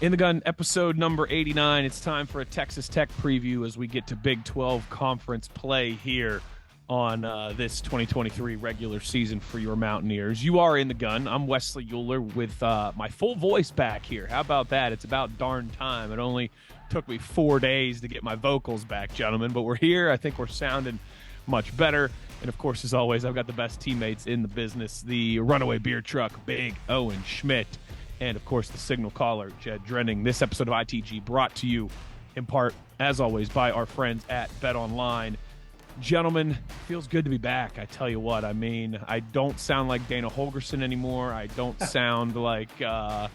In the Gun, episode number 89. It's time for a Texas Tech preview as we get to Big 12 conference play here on this 2023 regular season for your Mountaineers. You are in the Gun. I'm Wesley Euler with my full voice back here. How about that? It's about darn time. It only took me 4 days to get my vocals back, gentlemen, but we're here. I think we're sounding much better. And of course, as always, I've got the best teammates in the business, the runaway beer truck, Big Owen Schmidt, and, of course, the signal caller, Jed Drenning. This episode of ITG brought to you, in part, as always, by our friends at Bet Online. Gentlemen, feels good to be back. I tell you what, I mean, I don't sound like Dana Holgerson anymore. I don't sound like, I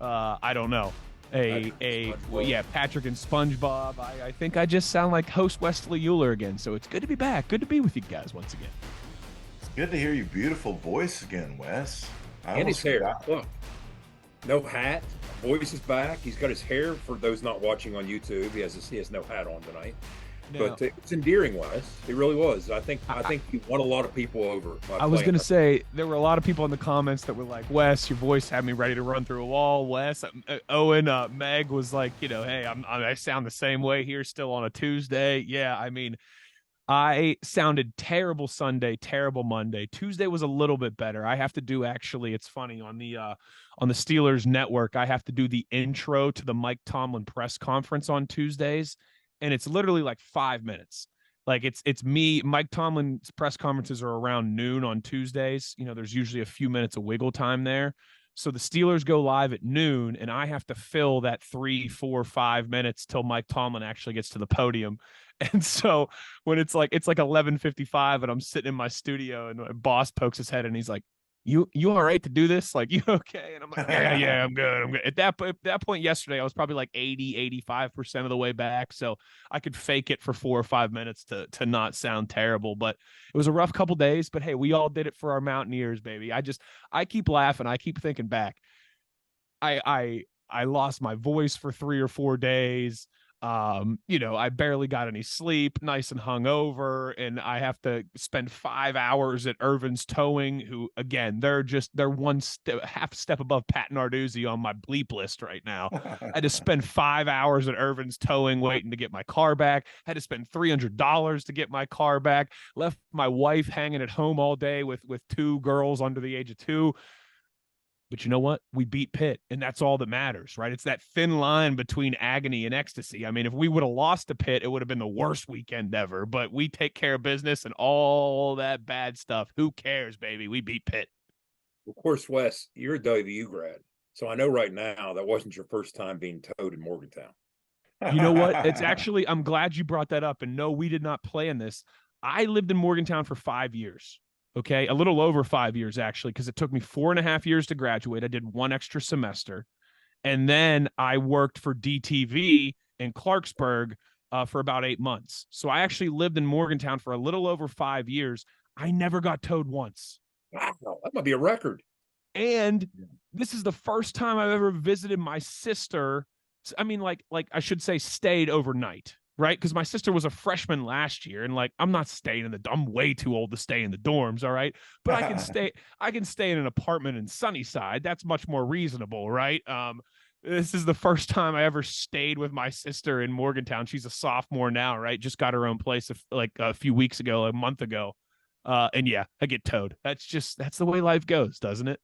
don't know, Patrick and SpongeBob. I think I just sound like host Wesley Euler again. So it's good to be back. Good to be with you guys once again. It's good to hear your beautiful voice again, Wes. And his hair. Look. No hat. Voice is back. He's got his hair. For those not watching on YouTube, he has no hat on tonight. No. But it's endearing, Wes. It really was. I think you won a lot of people over. I was going to say there were a lot of people in the comments that were like, "Wes, your voice had me ready to run through a wall." Wes, Owen, Meg was like, "Hey, I sound the same way here still on a Tuesday." Yeah, I mean, I sounded terrible Sunday, terrible Monday. Tuesday was a little bit better. I have to do it's funny on the Steelers network. I have to do the intro to the Mike Tomlin press conference on Tuesdays, and it's literally like 5 minutes. Like it's me. Mike Tomlin's press conferences are around noon on Tuesdays. There's usually a few minutes of wiggle time there. So the Steelers go live at noon, and I have to fill that 3, 4, 5 minutes till Mike Tomlin actually gets to the podium. And so when it's like 11:55 and I'm sitting in my studio and my boss pokes his head and he's like, you all right to do this? Like, you okay? And I'm like, yeah, I'm good. At that point yesterday, I was probably like 85% of the way back. So I could fake it for 4 or 5 minutes to not sound terrible. But it was a rough couple days. But hey, we all did it for our Mountaineers, baby. I keep laughing. I keep thinking back. I lost my voice for 3 or 4 days. I barely got any sleep, nice and hungover, and I have to spend 5 hours at Irvin's Towing, who, again, they're half step above Pat Narduzzi on my bleep list right now. I had to spend 5 hours at Irvin's Towing waiting to get my car back. I had to spend $300 to get my car back. Left my wife hanging at home all day with 2 girls under the age of 2. But you know what? We beat Pitt, and that's all that matters, right? It's that thin line between agony and ecstasy. I mean, if we would have lost to Pitt, it would have been the worst weekend ever. But we take care of business and all that bad stuff. Who cares, baby? We beat Pitt. Of course, Wes, you're a WVU grad. So I know right now that wasn't your first time being towed in Morgantown. You know what? It's actually, I'm glad you brought that up. And no, we did not play in this. I lived in Morgantown for 5 years. Okay, a little over 5 years, actually, because it took me 4.5 years to graduate. I did 1 extra semester. And then I worked for DTV in Clarksburg for about 8 months. So I actually lived in Morgantown for a little over 5 years. I never got towed once. Wow, that might be a record. And this is the first time I've ever visited my sister. I mean, like I should say stayed overnight. Right, because my sister was a freshman last year, and I'm not staying I'm way too old to stay in the dorms. All right, but I can stay in an apartment in Sunnyside. That's much more reasonable, right? This is the first time I ever stayed with my sister in Morgantown. She's a sophomore now, right? Just got her own place a few weeks ago, a month ago, and yeah, I get towed. That's the way life goes, doesn't it?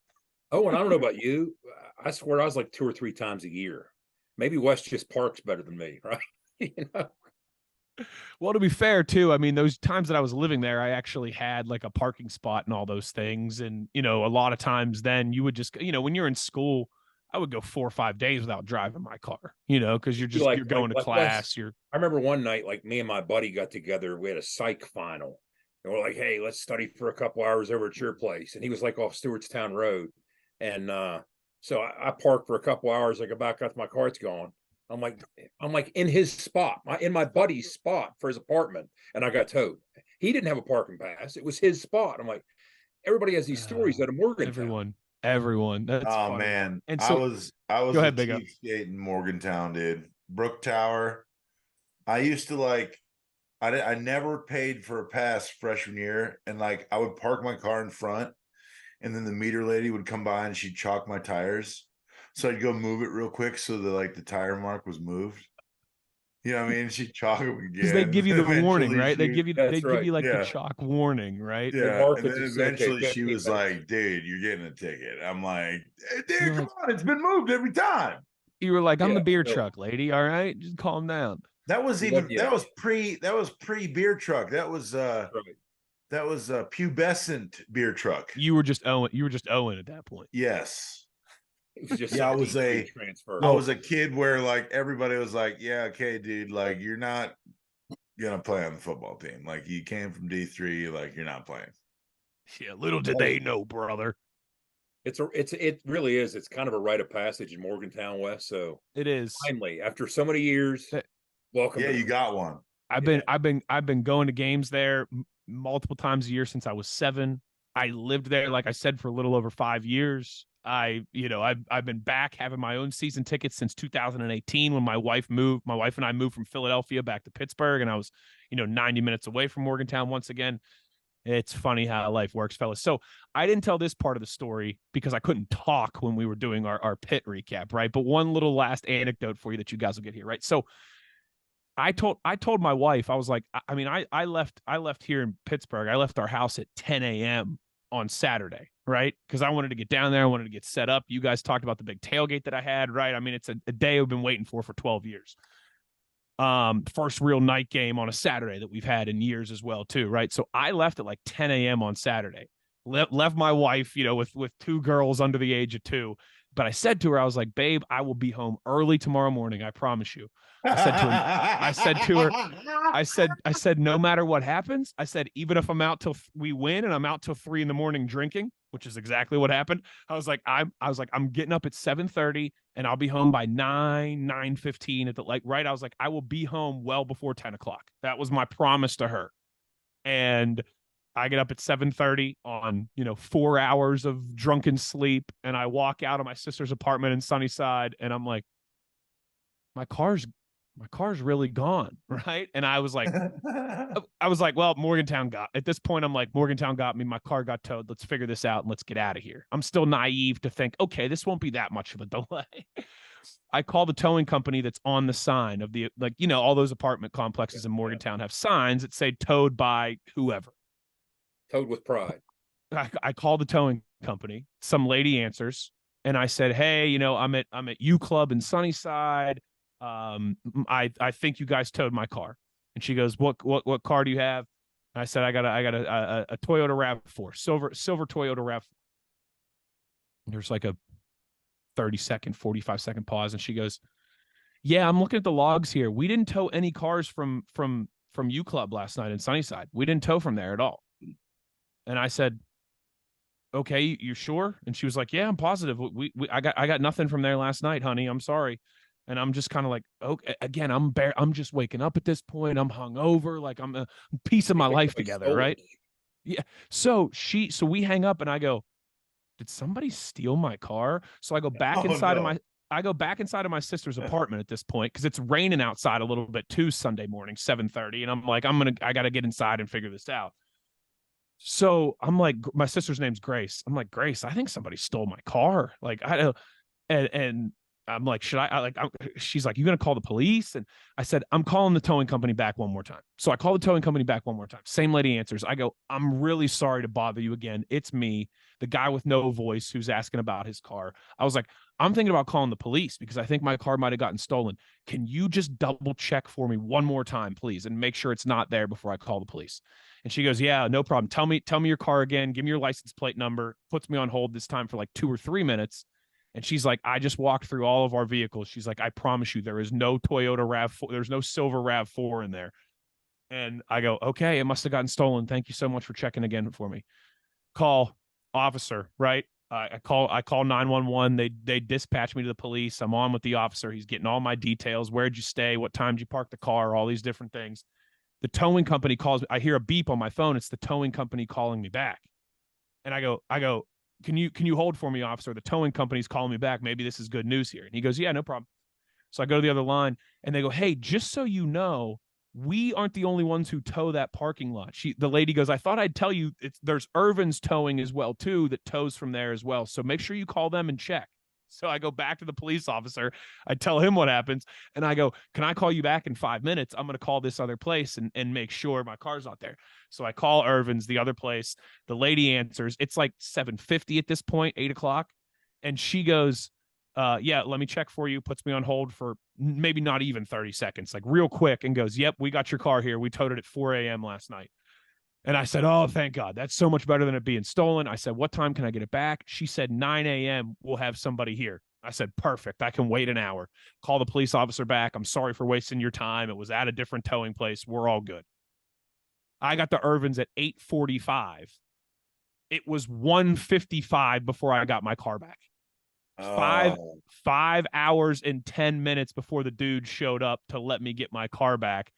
Oh, and I don't know about you. I swear I was like 2 or 3 times a year. Maybe Wes just parks better than me, right? Well, to be fair, too, I mean, those times that I was living there, I actually had like a parking spot and all those things. And, a lot of times then you would just, when you're in school, I would go 4 or 5 days without driving my car, because you're going to class. I remember one night, like me and my buddy got together. We had a psych final. And we're like, hey, let's study for a couple hours over at your place. And he was like off Stewartstown Road. And so I parked for a couple hours. I go back out to my car. It's gone. I'm like in his spot, in my buddy's spot for his apartment, and I got towed. He didn't have a parking pass; it was his spot. I'm like, everybody has these stories out of Morgantown. Everyone. That's funny. Man, and so I was a cheapskate in Morgantown, dude. Brook Tower. I used to I never paid for a pass freshman year, and I would park my car in front, and then the meter lady would come by and she'd chalk my tires. So I'd go move it real quick so that like the tire mark was moved. You know what I mean? She'd chalk them again. Because they give you the warning, right? They give you like yeah. the chalk warning, right? They Yeah. mark And it then to say, okay, eventually 50 she was minutes. like, dude, you're getting a ticket. I'm like, hey, dude, You're come like- on, it's been moved every time. You were like, I'm the Yeah, beer so- truck lady, all right? Just calm down. That was What- even yeah. that was pre beer truck. That was Right. pubescent beer truck. You were just Owen at that point. Yes. It was just Yeah, some I was D3 a- transfer. I was a kid where like everybody was like, yeah, okay, dude, like you're not gonna play on the football team. Like you came from D3, like you're not playing. Yeah, little did they know, brother. It really is. It's kind of a rite of passage in Morgantown West. So It is. finally, after so many years, welcome. Yeah, you got one. I've been going to games there multiple times a year since I was 7. I lived there, like I said, for a little over 5 years. I've been back having my own season tickets since 2018 when my wife and I moved from Philadelphia back to Pittsburgh, and I was 90 minutes away from Morgantown once again. It's funny how life works, fellas. So I didn't tell this part of the story because I couldn't talk when we were doing our Pitt recap, right? But one little last anecdote for you that you guys will get here, right? So I told my wife, I was like, I left here in Pittsburgh. I left our house at 10 a.m. on Saturday, right? Because I wanted to get down there. I wanted to get set up. You guys talked about the big tailgate that I had, right? I mean, it's a day I've been waiting for 12 years. First real night game on a Saturday that we've had in years as well, too, right? So I left at like 10 a.m. on Saturday. Left my wife, with 2 girls under the age of 2. But I said to her, I was like, babe, I will be home early tomorrow morning. I promise you. I said, no matter what happens, I said, even if I'm out till we win and I'm out till 3 a.m. drinking, which is exactly what happened. I was like, I'm getting up at 7:30 and I'll be home by 9:15 at the right. I was like, I will be home well before 10 o'clock. That was my promise to her. And I get up at 7:30 on, 4 hours of drunken sleep. And I walk out of my sister's apartment in Sunnyside and I'm like, my car's really gone. Right. And I was like, well, Morgantown Morgantown got me. My car got towed. Let's figure this out and let's get out of here. I'm still naive to think, okay, this won't be that much of a delay. I call the towing company that's on the sign of the, all those apartment complexes in Morgantown have signs that say towed by whoever. Towed with pride. I call the towing company. Some lady answers. And I said, hey, I'm at U Club in Sunnyside. I think you guys towed my car. And she goes, what car do you have? And I said, I got a Toyota RAV4, silver Toyota RAV4. There's like a 30-second, 45-second pause. And she goes, yeah, I'm looking at the logs here. We didn't tow any cars from U Club last night in Sunnyside. We didn't tow from there at all. And I said, okay, you sure? And she was like, yeah, I'm positive. I got nothing from there last night, honey. I'm sorry. And I'm just kind of like, okay, again, I'm just waking up at this point. I'm hungover. Like I'm a piece of my life together. Right. Yeah. So we hang up and I go, did somebody steal my car? So I go back inside of my sister's apartment at this point. Cause it's raining outside a little bit too Sunday morning, 7:30. And I'm like, I got to get inside and figure this out. So I'm like, my sister's name's Grace. I'm like, Grace, I think somebody stole my car. Like I don't, and I'm like, she's like, you going to call the police? And I said, I'm calling the towing company back one more time. So I call the towing company back one more time. Same lady answers. I go, I'm really sorry to bother you again. It's me, the guy with no voice who's asking about his car. I was like, I'm thinking about calling the police because I think my car might have gotten stolen. Can you just double check for me one more time, please, and make sure it's not there before I call the police? And she goes, yeah, no problem. Tell me your car again. Give me your license plate number. Puts me on hold this time for like 2 or 3 minutes. And she's like, I just walked through all of our vehicles. She's like, I promise you, there is no Toyota RAV4. There's no silver RAV4 in there. And I go, okay, it must have gotten stolen. Thank you so much for checking again for me. Call officer, right? I call 911. They dispatch me to the police. I'm on with the officer. He's getting all my details. Where'd you stay? What time did you park the car? All these different things. The towing company calls me. I hear a beep on my phone. It's the towing company calling me back. And I go, can you hold for me, officer? The towing company's calling me back. Maybe this is good news here. And he goes, yeah, no problem. So I go to the other line and they go, hey, just so you know, we aren't the only ones who tow that parking lot. The lady goes, I thought I'd tell you there's Irvin's Towing as well too, that tows from there as well. So make sure you call them and check. So I go back to the police officer. I tell him what happens, and I go, can I call you back in 5 minutes? I'm going to call this other place and make sure my car's not there. So I call Irvin's, the other place. The lady answers. It's like 7:50 at this point, 8 o'clock. And she goes, yeah, let me check for you. Puts me on hold for maybe not even 30 seconds, like real quick, and goes, yep, we got your car here. We towed it at 4 a.m. last night. And I said, oh, thank God. That's so much better than it being stolen. I said, what time can I get it back? She said, 9 a.m. We'll have somebody here. I said, perfect. I can wait an hour. Call the police officer back. I'm sorry for wasting your time. It was at a different towing place. We're all good. I got to Irvin's at 8:45. It was 1:55 before I got my car back. Five hours and 10 minutes before the dude showed up to let me get my car back.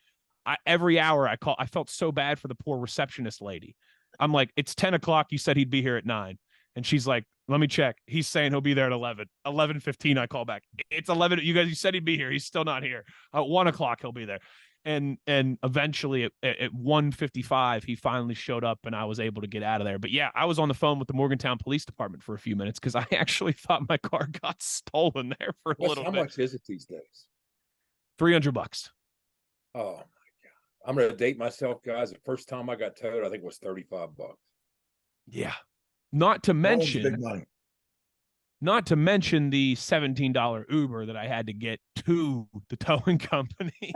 Every hour I call, I felt so bad for the poor receptionist lady. I'm like, it's 10 o'clock. You said he'd be here at 9. And she's like, let me check. He's saying he'll be there at 11. 11:15, I call back. It's 11. You said he'd be here. He's still not here. At 1 o'clock, he'll be there. And eventually at 1:55, he finally showed up and I was able to get out of there. But yeah, I was on the phone with the Morgantown Police Department for a few minutes because I actually thought my car got stolen there for a little bit. How much is it these days? $300. Oh, I'm going to date myself, guys. The first time I got towed, I think it was $35. Yeah. Not to mention the $17 Uber that I had to get to the towing company.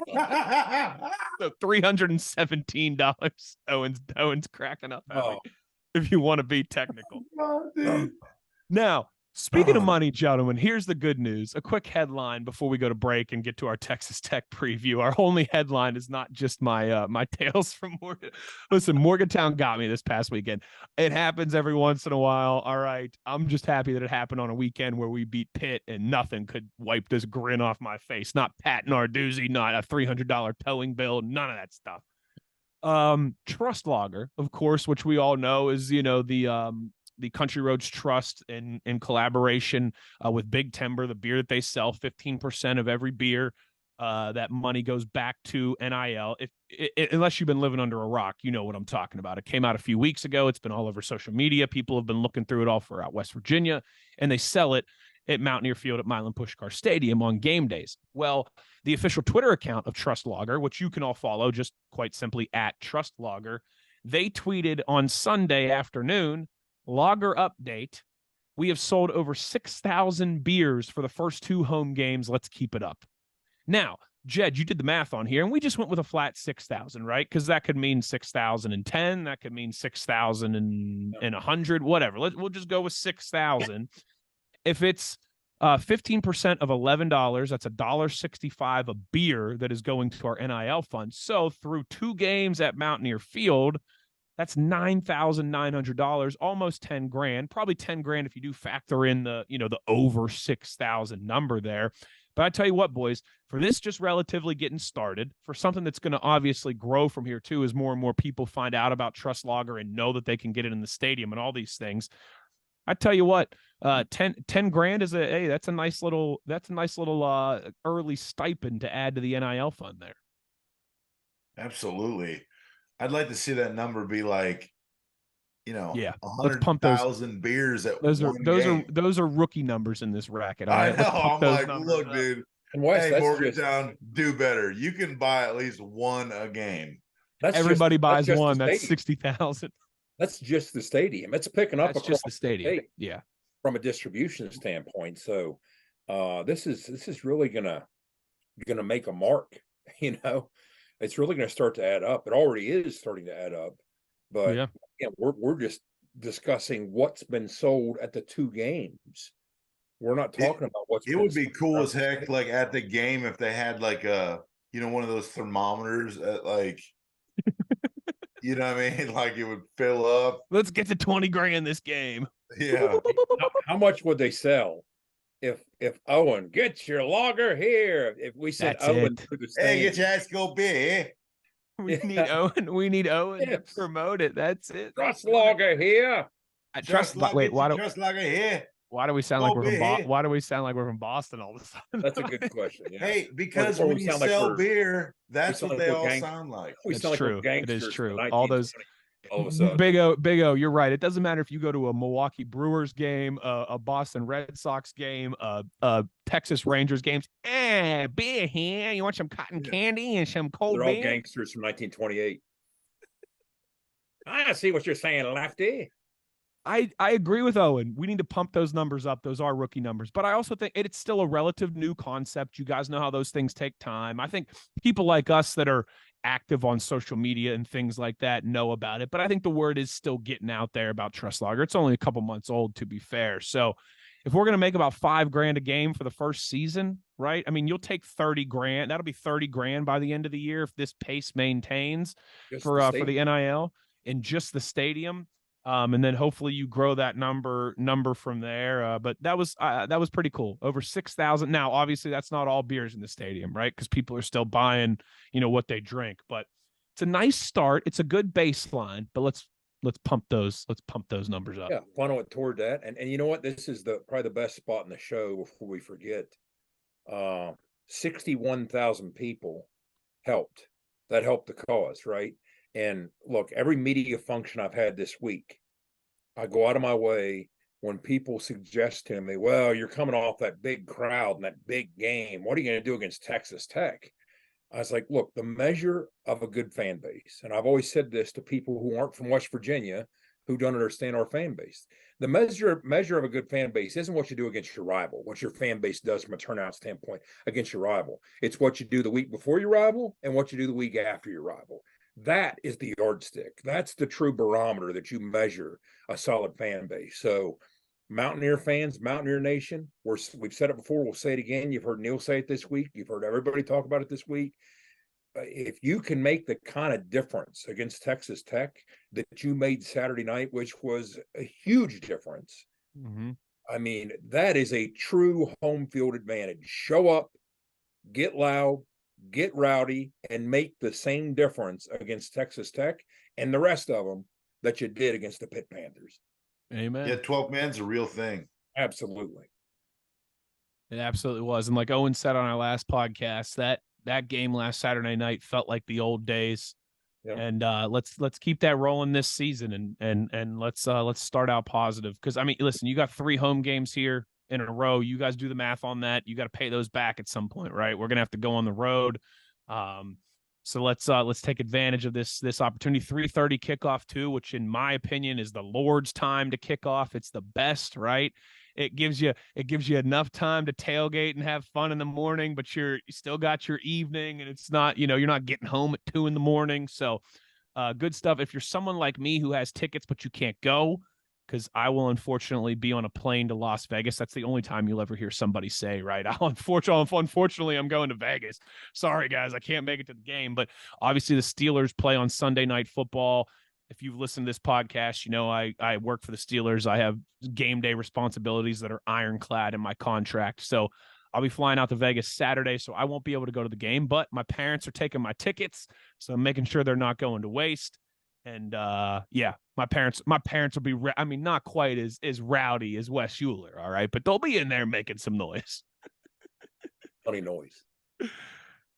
So $317. Owen's cracking up at me, if you want to be technical. Now, speaking of money, gentlemen, here's the good news. A quick headline before we go to break and get to our Texas Tech preview. Our only headline is not just my tales from Morgan. Listen, Morgantown got me this past weekend. It happens every once in a while. All right. I'm just happy that it happened on a weekend where we beat Pitt and nothing could wipe this grin off my face. Not Pat Narduzzi, not a $300 towing bill, none of that stuff. Trust Lager, of course, which we all know is, the Country Roads Trust in collaboration with Big Timber, the beer that they sell, 15% of every beer. That money goes back to NIL. Unless you've been living under a rock, you know what I'm talking about. It came out a few weeks ago. It's been all over social media. People have been looking through it all throughout West Virginia, and they sell it at Mountaineer Field at Milan Pushkar Stadium on game days. Well, the official Twitter account of Trust Lager, which you can all follow just quite simply at Trust Lager, they tweeted on Sunday afternoon, Lager update. We have sold over 6,000 beers for the first 2 home games. Let's keep it up. Now, Jed, you did the math on here, and we just went with a flat 6,000, right? Because that could mean 6,010. That could mean 6,100, whatever. We'll just go with 6,000. If it's 15% of $11, that's $1.65 a beer that is going to our NIL fund. So through 2 games at Mountaineer Field, that's $9,900, almost 10 grand, probably 10 grand if you do factor in the over 6,000 number there. But I tell you what, boys, for this just relatively getting started, for something that's going to obviously grow from here too, as more and more people find out about Trust Lager and know that they can get it in the stadium and all these things. I tell you what, 10 grand is that's a nice little early stipend to add to the NIL fund there. Absolutely. I'd like to see that number be like, 100,000 beers at those are rookie numbers in this racket. All right? I know. I'm like, look, dude. And Wes, hey, Morgantown, do better. You can buy at least 1 a game. Everybody buys 1. That's 60,000. That's just the stadium. It's picking up across just the stadium. Yeah, from a distribution standpoint. So, this is really gonna make a mark. It's really going to start to add up. It already is starting to add up, but we're just discussing what's been sold at the 2 games. We're not talking about what's. It would be cool as heck, like at the game, if they had like one of those thermometers at like, you know what I mean? Like it would fill up. Let's get to 20 grand this game. Yeah. How much would they sell? If Owen, get your lager here. If we said Owen to the stand, hey, get your high school beer. We need Owen to promote it. That's it. Trust Lager here. Trust Lager here. Why do we sound like we're from Why do we sound like we're from Boston all of a sudden? That's a good question. Yeah. Hey, because when you sell beer, that's what they all sound like. It's true. It is true. All those. all of a sudden. Big O, you're right. It doesn't matter if you go to a Milwaukee Brewers game, a Boston Red Sox game, a Texas Rangers games. Beer here. You want some cotton candy and some cold beer? They're all gangsters from 1928. I see what you're saying, Lefty. I agree with Owen. We need to pump those numbers up. Those are rookie numbers. But I also think it's still a relative new concept. You guys know how those things take time. I think people like us that are active on social media and things like that know about it. But I think the word is still getting out there about Trust Lager. It's only a couple months old, to be fair. So if we're going to make about $5,000 a game for the first season, right? I mean, you'll take 30 grand. That'll be 30 grand by the end of the year if this pace maintains for the NIL in just the stadium. And then hopefully you grow that number from there. But that was pretty cool. Over 6,000. Now, obviously, that's not all beers in the stadium, right? Because people are still buying, what they drink. But it's a nice start. It's a good baseline. But let's pump those numbers up. Yeah, funnel it toward that. And you know what? This is probably the best spot in the show before we forget. 61,000 people helped. That helped the cause, right? And look, every media function I've had this week, I go out of my way when people suggest to me, well, you're coming off that big crowd and that big game. What are you going to do against Texas Tech? I was like, look, the measure of a good fan base, and I've always said this to people who aren't from West Virginia, who don't understand our fan base. The measure of a good fan base isn't what you do against your rival, what your fan base does from a turnout standpoint against your rival. It's what you do the week before your rival and what you do the week after your rival. That is the yardstick. That's the true barometer that you measure a solid fan base. So Mountaineer fans, Mountaineer Nation, we've said it before, we'll say it again. You've heard Neil say it this week. You've heard everybody talk about it this week. If you can make the kind of difference against Texas Tech that you made Saturday night, which was a huge difference, I mean, that is a true home field advantage. Show up, get loud, get rowdy, and make the same difference against Texas Tech and the rest of them that you did against the Pitt Panthers. Amen. Yeah, 12 man's a real thing. Absolutely. It absolutely was. And like Owen said on our last podcast, that game last Saturday night felt like the old days. Yep. And let's keep that rolling this season and let's start out positive. Because I mean, listen, you got 3 home games here in a row. You guys do the math on that. You got to pay those back at some point, right? We're gonna have to go on the road. So let's take advantage of this opportunity. 3:30 kickoff too, which in my opinion is the Lord's time to kick off. It's the best, right? It gives you enough time to tailgate and have fun in the morning, but you still got your evening, and it's not, you're not getting home at 2 a.m. So good stuff. If you're someone like me who has tickets but you can't go, because I will unfortunately be on a plane to Las Vegas. That's the only time you'll ever hear somebody say, right? Unfortunately, I'm going to Vegas. Sorry, guys, I can't make it to the game. But obviously the Steelers play on Sunday Night Football. If you've listened to this podcast, you know I work for the Steelers. I have game day responsibilities that are ironclad in my contract. So I'll be flying out to Vegas Saturday, so I won't be able to go to the game. But my parents are taking my tickets, so I'm making sure they're not going to waste. And my parents will be, not quite as rowdy as Wes Euler, all right, but they'll be in there making some noise. Funny noise.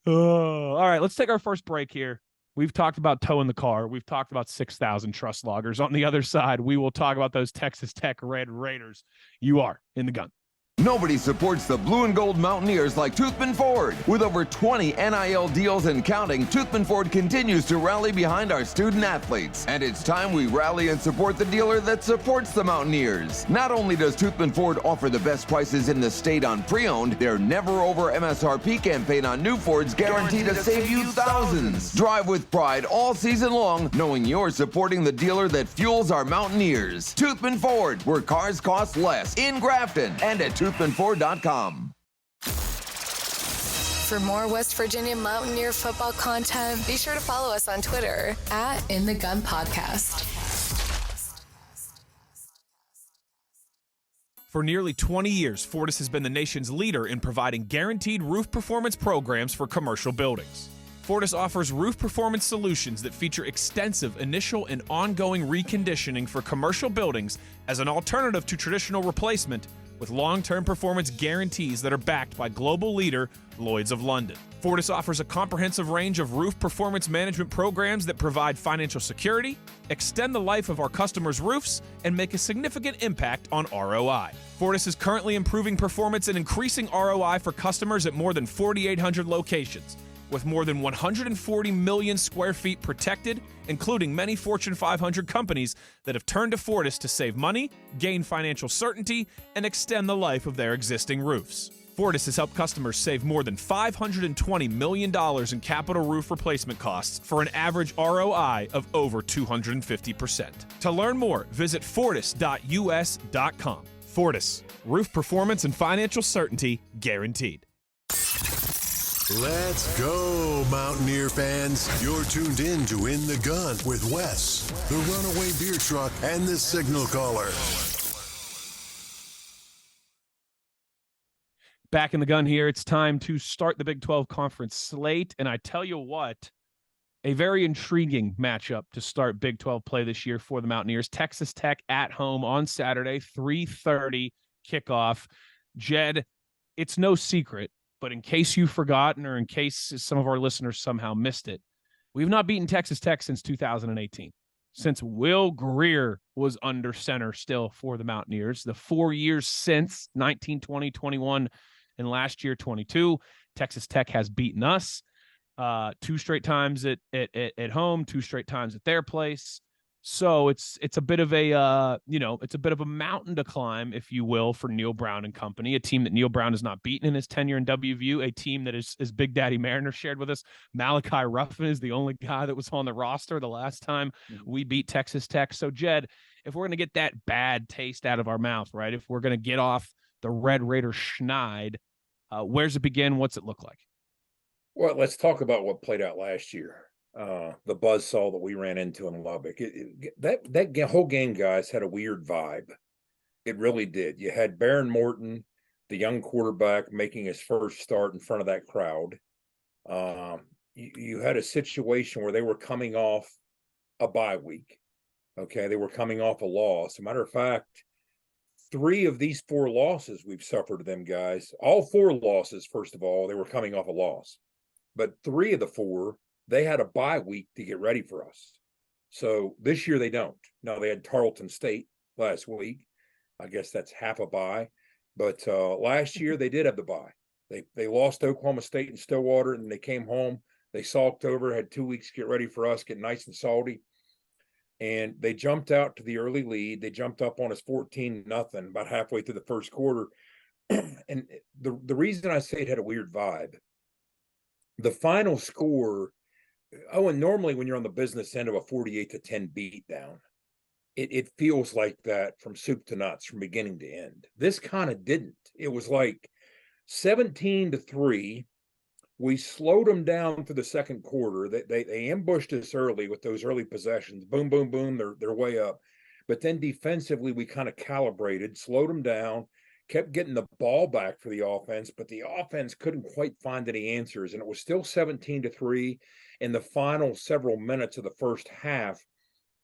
All right, let's take our first break here. We've talked about towing the car. We've talked about 6,000 Trust Loggers. On the other side, we will talk about those Texas Tech Red Raiders. You are in the gun. Nobody supports the blue and gold Mountaineers like Toothman Ford. With over 20 NIL deals and counting, Toothman Ford continues to rally behind our student athletes. And it's time we rally and support the dealer that supports the Mountaineers. Not only does Toothman Ford offer the best prices in the state on pre-owned, their never over MSRP campaign on new Fords guaranteed to save you thousands. Drive with pride all season long, knowing you're supporting the dealer that fuels our Mountaineers. Toothman Ford, where cars cost less, in Grafton and at toothmanford.com. For more West Virginia Mountaineer football content, be sure to follow us on Twitter at In the Gun Podcast. For nearly 20 years, Fortis has been the nation's leader in providing guaranteed roof performance programs for commercial buildings. Fortis offers roof performance solutions that feature extensive initial and ongoing reconditioning for commercial buildings as an alternative to traditional replacement, with long-term performance guarantees that are backed by global leader Lloyd's of London. Fortis offers a comprehensive range of roof performance management programs that provide financial security, extend the life of our customers' roofs, and make a significant impact on ROI. Fortis is currently improving performance and increasing ROI for customers at more than 4,800 locations, with more than 140 million square feet protected, including many Fortune 500 companies that have turned to Fortis to save money, gain financial certainty, and extend the life of their existing roofs. Fortis has helped customers save more than $520 million in capital roof replacement costs for an average ROI of over 250%. To learn more, visit fortis.us.com. Fortis, roof performance and financial certainty guaranteed. Let's go, Mountaineer fans. You're tuned in to In the Gun with Wes, the runaway beer truck, and the signal caller. Back in the gun here. It's time to start the Big 12 conference slate. And I tell you what, a very intriguing matchup to start Big 12 play this year for the Mountaineers. Texas Tech at home on Saturday, 3:30 kickoff. Jed, it's no secret, but in case you've forgotten or in case some of our listeners somehow missed it, we've not beaten Texas Tech since 2018. Since Will Greer was under center still for the Mountaineers. The 4 years since 19, 20, 21, and last year 22, Texas Tech has beaten us 2 straight times at home, 2 straight times at their place. So it's a bit of a it's a bit of a mountain to climb, if you will, for Neil Brown and company, a team that Neil Brown has not beaten in his tenure in WVU, a team that is, as Big Daddy Mariner shared with us, Malachi Ruffin is the only guy that was on the roster the last time we beat Texas Tech. So Jed, if we're going to get that bad taste out of our mouth, right, if we're going to get off the Red Raider schneid, where's it begin? What's it look like? Well, let's talk about what played out last year. The buzzsaw that we ran into in Lubbock. That whole game, guys, had a weird vibe. It really did. You had Baron Morton, the young quarterback, making his first start in front of that crowd. You had a situation where they were coming off a bye week. Okay, they were coming off a loss. As a matter of fact, 3 of these 4 losses we've suffered to them, guys. All 4 losses, first of all, they were coming off a loss. But 3 of the 4, they had a bye week to get ready for us. So this year they don't. Now, they had Tarleton State last week. I guess that's half a bye. But last year they did have the bye. They lost to Oklahoma State in Stillwater, and they came home. They sulked over, had 2 weeks to get ready for us, get nice and salty. And they jumped out to the early lead. They jumped up on us 14-0 about halfway through the first quarter. And the reason I say it had a weird vibe, the final score, Owen, normally when you're on the business end of a 48-10 beatdown, it feels like that from soup to nuts, from beginning to end. This kind of didn't. It was like 17-3. We slowed them down for the second quarter. They ambushed us early with those early possessions. Boom, boom, boom. They're way up. But then defensively, we kind of calibrated, slowed them down, kept getting the ball back for the offense, but the offense couldn't quite find any answers. And it was still 17-3 in the final several minutes of the first half.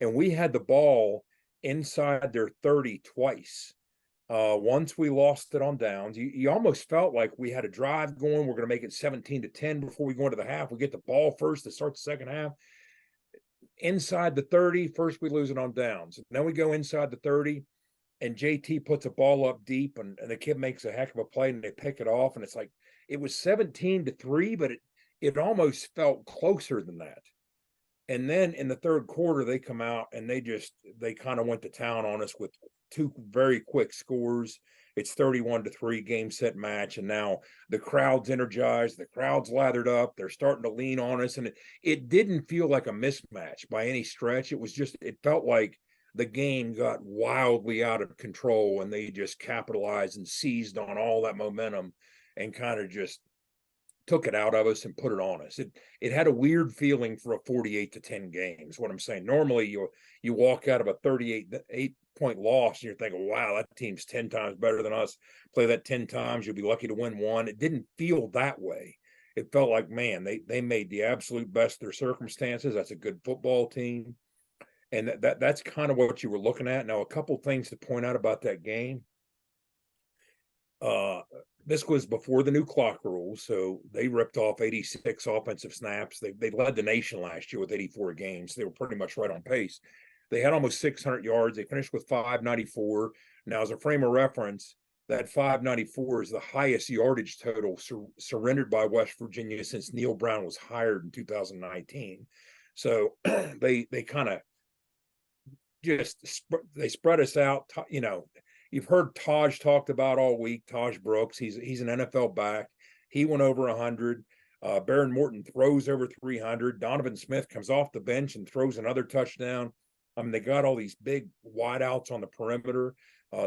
And we had the ball inside their 30 twice. Once we lost it on downs, you almost felt like we had a drive going. We're going to make it 17-10 before we go into the half. We get the ball first to start the second half. Inside the 30, first we lose it on downs. Then we go inside the 30, and JT puts a ball up deep, and the kid makes a heck of a play, and they pick it off. And it's like, it was 17-3, but it almost felt closer than that. And then in the third quarter, they come out and they kind of went to town on us with 2 very quick scores. It's 31-3 game, set, match. And now the crowd's energized. The crowd's lathered up. They're starting to lean on us. And it didn't feel like a mismatch by any stretch. It felt like the game got wildly out of control, and they just capitalized and seized on all that momentum and kind of just took it out of us and put it on us. It had a weird feeling for a 48-10 game is what I'm saying. Normally you walk out of a 38-point loss and you're thinking, wow, that team's 10 times better than us. Play that 10 times, you'll be lucky to win 1. It didn't feel that way. It felt like, man, they made the absolute best of their circumstances. That's a good football team. And that's kind of what you were looking at. Now, a couple things to point out about that game. This was before the new clock rules, so they ripped off 86 offensive snaps. They led the nation last year with 84 games. They were pretty much right on pace. They had almost 600 yards. They finished with 594. Now, as a frame of reference, that 594 is the highest yardage total surrendered by West Virginia since Neil Brown was hired in 2019. So they kind of they spread us out. You know, you've heard Taj talked about all week. Taj Brooks, he's an NFL back. He went over 100. Baron Morton throws over 300. Donovan Smith comes off the bench and throws another touchdown. I mean, they got all these big wideouts on the perimeter.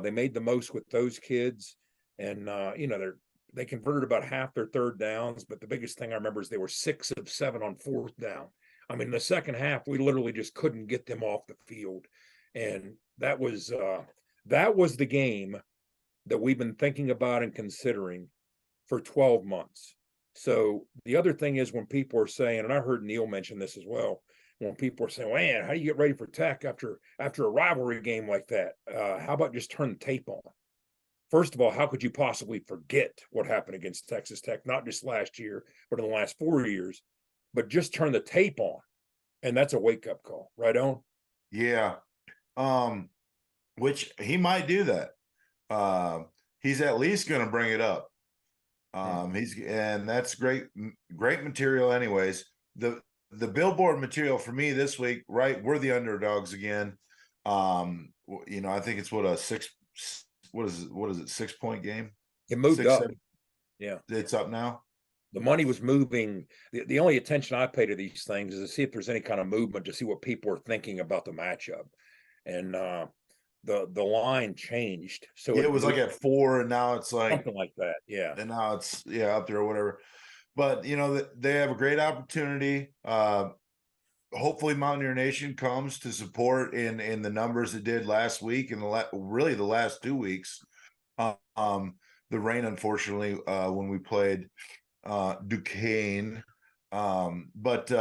They made the most with those kids, and you know, they converted about half their third downs. But the biggest thing I remember is they were 6 of 7 on fourth down. I mean, the second half, we literally just couldn't get them off the field. And that was the game that we've been thinking about and considering for 12 months. So the other thing is when people are saying, and I heard Neil mention this as well, when people are saying, man, how do you get ready for Tech after a rivalry game like that? How about just turn the tape on? First of all, how could you possibly forget what happened against Texas Tech, not just last year, but in the last 4 years? But just turn the tape on, and that's a wake-up call, right, Owen? Yeah, which he might do that. He's at least going to bring it up. And that's great material anyways. The billboard material for me this week, right? We're the underdogs again. You know, I think it's what is it, 6-point game? It moved up. 7. Yeah. It's up now. The money was moving. The only attention I pay to these things is to see if there's any kind of movement, to see what people are thinking about the matchup. And the line changed. So it was like at 4, and now it's like something like that. Yeah. And now it's up there or whatever. But you know, they have a great opportunity. Hopefully Mountaineer Nation comes to support in the numbers it did last week and really the last 2 weeks. The rain, unfortunately, when we played Duquesne. But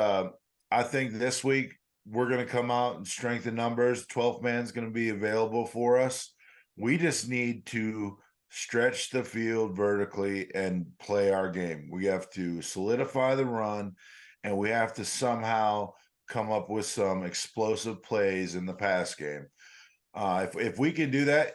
I think this week we're going to come out and strengthen numbers. 12th man's going to be available for us. We just need to stretch the field vertically and play our game. We have to solidify the run, and we have to somehow come up with some explosive plays in the pass game. If we can do that,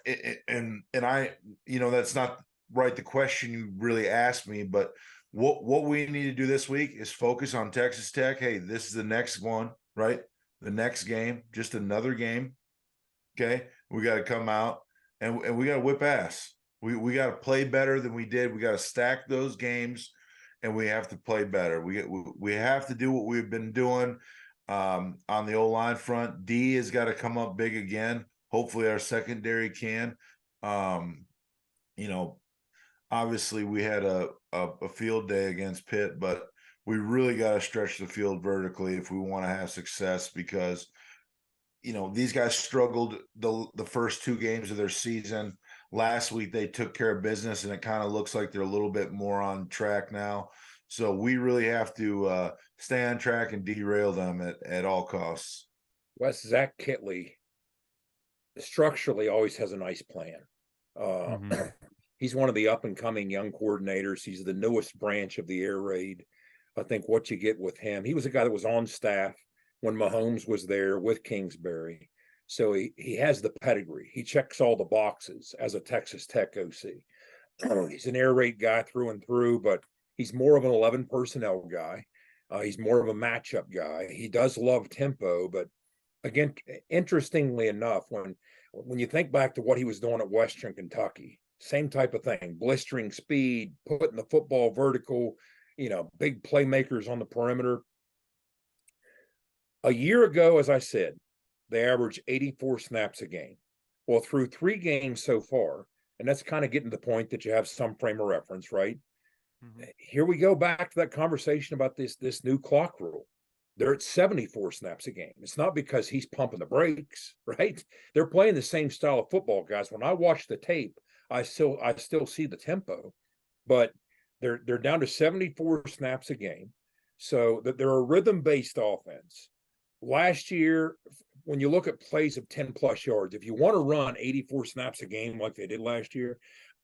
and I, you know, that's not right the question you really asked me, but what we need to do this week is focus on Texas Tech. Hey, this is the next one, right? The next game, just another game. Okay, we got to come out and we got to whip ass. We got to play better than we did. We got to stack those games, and we have to play better. We have to do what we've been doing on the O-line front. D has got to come up big again. Hopefully our secondary can. You know, obviously we had a field day against Pitt, but we really got to stretch the field vertically if we want to have success, because, you know, these guys struggled the first 2 games of their season. Last week they took care of business, and it kind of looks like they're a little bit more on track now. So we really have to stay on track and derail them at all costs. Wes, Zach Kitley structurally always has a nice plan. He's one of the up-and-coming young coordinators. He's the newest branch of the air raid. I think what you get with him, he was a guy that was on staff when Mahomes was there with Kingsbury. So he has the pedigree. He checks all the boxes as a Texas Tech OC. He's an air raid guy through and through, but he's more of an 11 personnel guy. He's more of a matchup guy. He does love tempo, but again, interestingly enough, when you think back to what he was doing at Western Kentucky, same type of thing, blistering speed, putting the football vertical, you know, big playmakers on the perimeter. A year ago, as I said, they averaged 84 snaps a game. Well, through 3 games so far, and that's kind of getting to the point that you have some frame of reference, right? Here we go back to that conversation about this new clock rule. They're at 74 snaps a game. It's not because he's pumping the brakes, right? They're playing the same style of football, guys. When I watch the tape, I still see the tempo, but they're down to 74 snaps a game. So that they're a rhythm-based offense. Last year, when you look at plays of 10 plus yards, if you want to run 84 snaps a game like they did last year,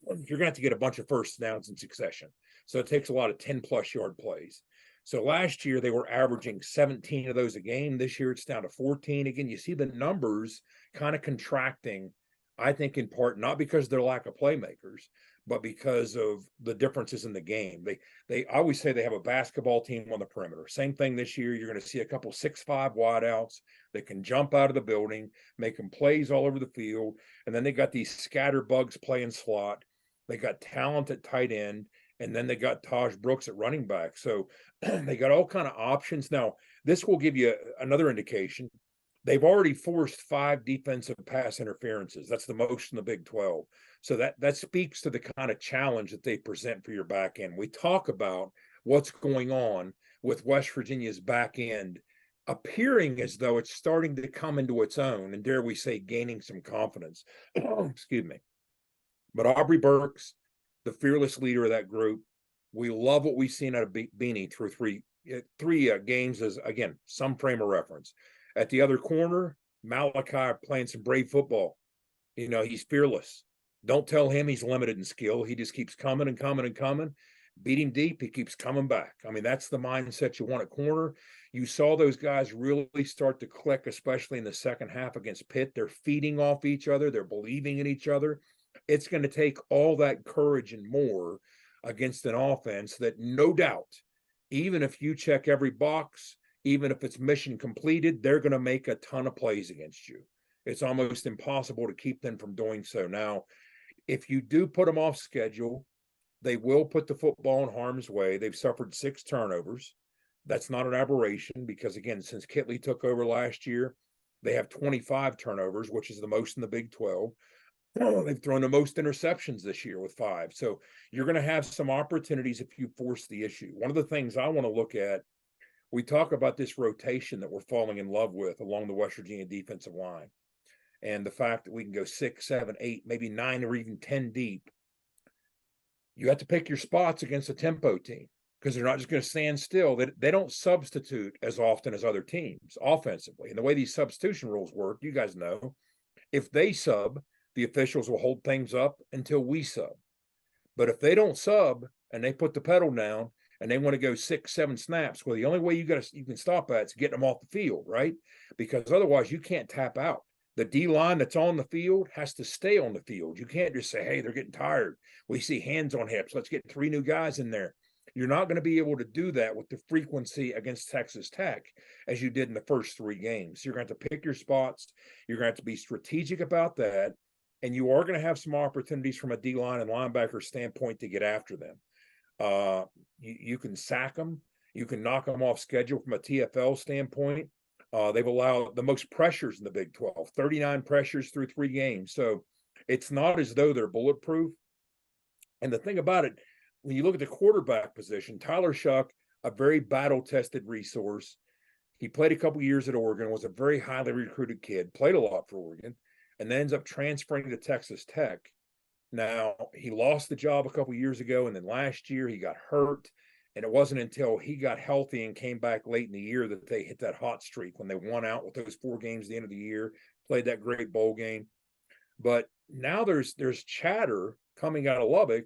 you're going to have to get a bunch of first downs in succession. So it takes a lot of 10 plus yard plays. So last year they were averaging 17 of those a game. This year it's down to 14. Again, you see the numbers kind of contracting, I think in part not because of their lack of playmakers, but because of the differences in the game. They always say they have a basketball team on the perimeter. Same thing this year. You're going to see a couple 6'5" wideouts that can jump out of the building, making plays all over the field. And then they got these scatter bugs playing slot. They got talent at tight end. And then they got Taj Brooks at running back. So they got all kind of options. Now, this will give you another indication. They've already forced 5 defensive pass interferences. That's the most in the Big 12. So that speaks to the kind of challenge that they present for your back end. We talk about what's going on with West Virginia's back end appearing as though it's starting to come into its own, and dare we say gaining some confidence. Excuse me. But Aubrey Burks, the fearless leader of that group, we love what we've seen out of Beanie through three games as, again, some frame of reference. At the other corner, Malachi playing some brave football. You know, he's fearless. Don't tell him he's limited in skill. He just keeps coming and coming and coming. Beat him deep, he keeps coming back. I mean, that's the mindset you want at corner. You saw those guys really start to click, especially in the second half against Pitt. They're feeding off each other. They're believing in each other. It's going to take all that courage and more against an offense that, no doubt, even if you check every box, even if it's mission completed, they're going to make a ton of plays against you. It's almost impossible to keep them from doing so. Now, if you do put them off schedule, they will put the football in harm's way. They've suffered 6 turnovers. That's not an aberration because, again, since Kitley took over last year, they have 25 turnovers, which is the most in the Big 12. They've thrown the most interceptions this year with 5. So you're going to have some opportunities if you force the issue. One of the things I want to look at, we talk about this rotation that we're falling in love with along the West Virginia defensive line, and the fact that we can go 6, 7, 8, maybe 9 or even 10 deep. You have to pick your spots against a tempo team because they're not just going to stand still. They don't substitute as often as other teams offensively. And the way these substitution rules work, you guys know, if they sub, the officials will hold things up until we sub. But if they don't sub and they put the pedal down and they want to go 6, 7 snaps, well, the only way you can stop that is getting them off the field, right? Because otherwise you can't tap out. The D-line that's on the field has to stay on the field. You can't just say, hey, they're getting tired. We see hands on hips. Let's get 3 new guys in there. You're not going to be able to do that with the frequency against Texas Tech as you did in the first 3 games. You're going to have to pick your spots. You're going to have to be strategic about that. And you are going to have some opportunities from a D-line and linebacker standpoint to get after them. You can sack them. You can knock them off schedule from a TFL standpoint. They've allowed the most pressures in the Big 12, 39 pressures through 3 games. So it's not as though they're bulletproof. And the thing about it, when you look at the quarterback position, Tyler Shuck, a very battle-tested resource. He played a couple years at Oregon, was a very highly recruited kid, played a lot for Oregon, and then ends up transferring to Texas Tech. Now, he lost the job a couple years ago, and then last year he got hurt. And it wasn't until he got healthy and came back late in the year that they hit that hot streak when they won out with those 4 games at the end of the year, played that great bowl game. But now there's chatter coming out of Lubbock.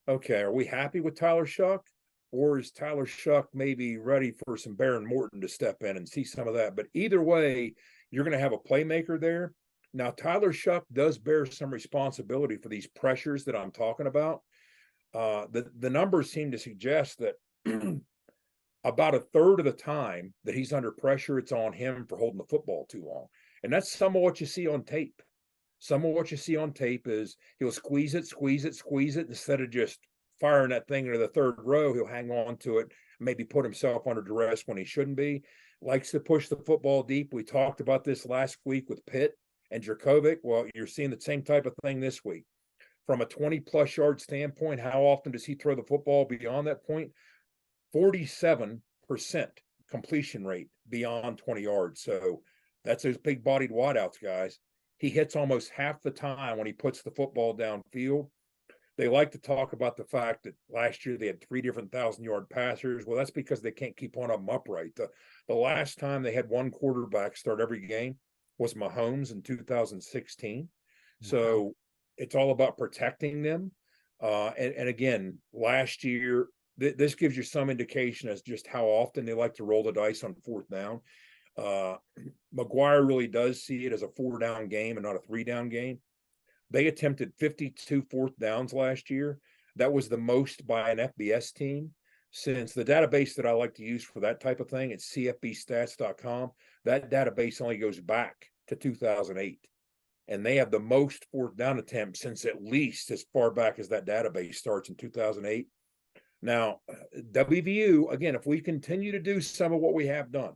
Okay, are we happy with Tyler Shuck? Or is Tyler Shuck maybe ready for some Baron Morton to step in and see some of that? But either way, you're going to have a playmaker there. Now, Tyler Shuck does bear some responsibility for these pressures that I'm talking about. The numbers seem to suggest that about a third of the time that he's under pressure, it's on him for holding the football too long. And that's some of what you see on tape. Some of what you see on tape is he'll squeeze it. Instead of just firing that thing into the third row, he'll hang on to it, maybe put himself under duress when he shouldn't be. Likes to push the football deep. We talked about this last week with Pitt and Dracovic. Well, you're seeing the same type of thing this week. From a 20-plus yard standpoint, how often does he throw the football beyond that point? 47% completion rate beyond 20 yards. So that's those big-bodied wideouts, guys. He hits almost half the time when he puts the football downfield. They like to talk about the fact that last year they had 3 different 1,000-yard passers. Well, that's because they can't keep one of them upright. The last time they had one quarterback start every game was Mahomes in 2016. So it's all about protecting them. And again, last year, this gives you some indication as just how often they like to roll the dice on fourth down. McGuire really does see it as a 4-down game and not a 3-down game. They attempted 52 fourth downs last year. That was the most by an FBS team. Since the database that I like to use for that type of thing, it's cfbstats.com. That database only goes back to 2008. And they have the most fourth down attempts since at least as far back as that database starts in 2008. Now, WVU, again, if we continue to do some of what we have done,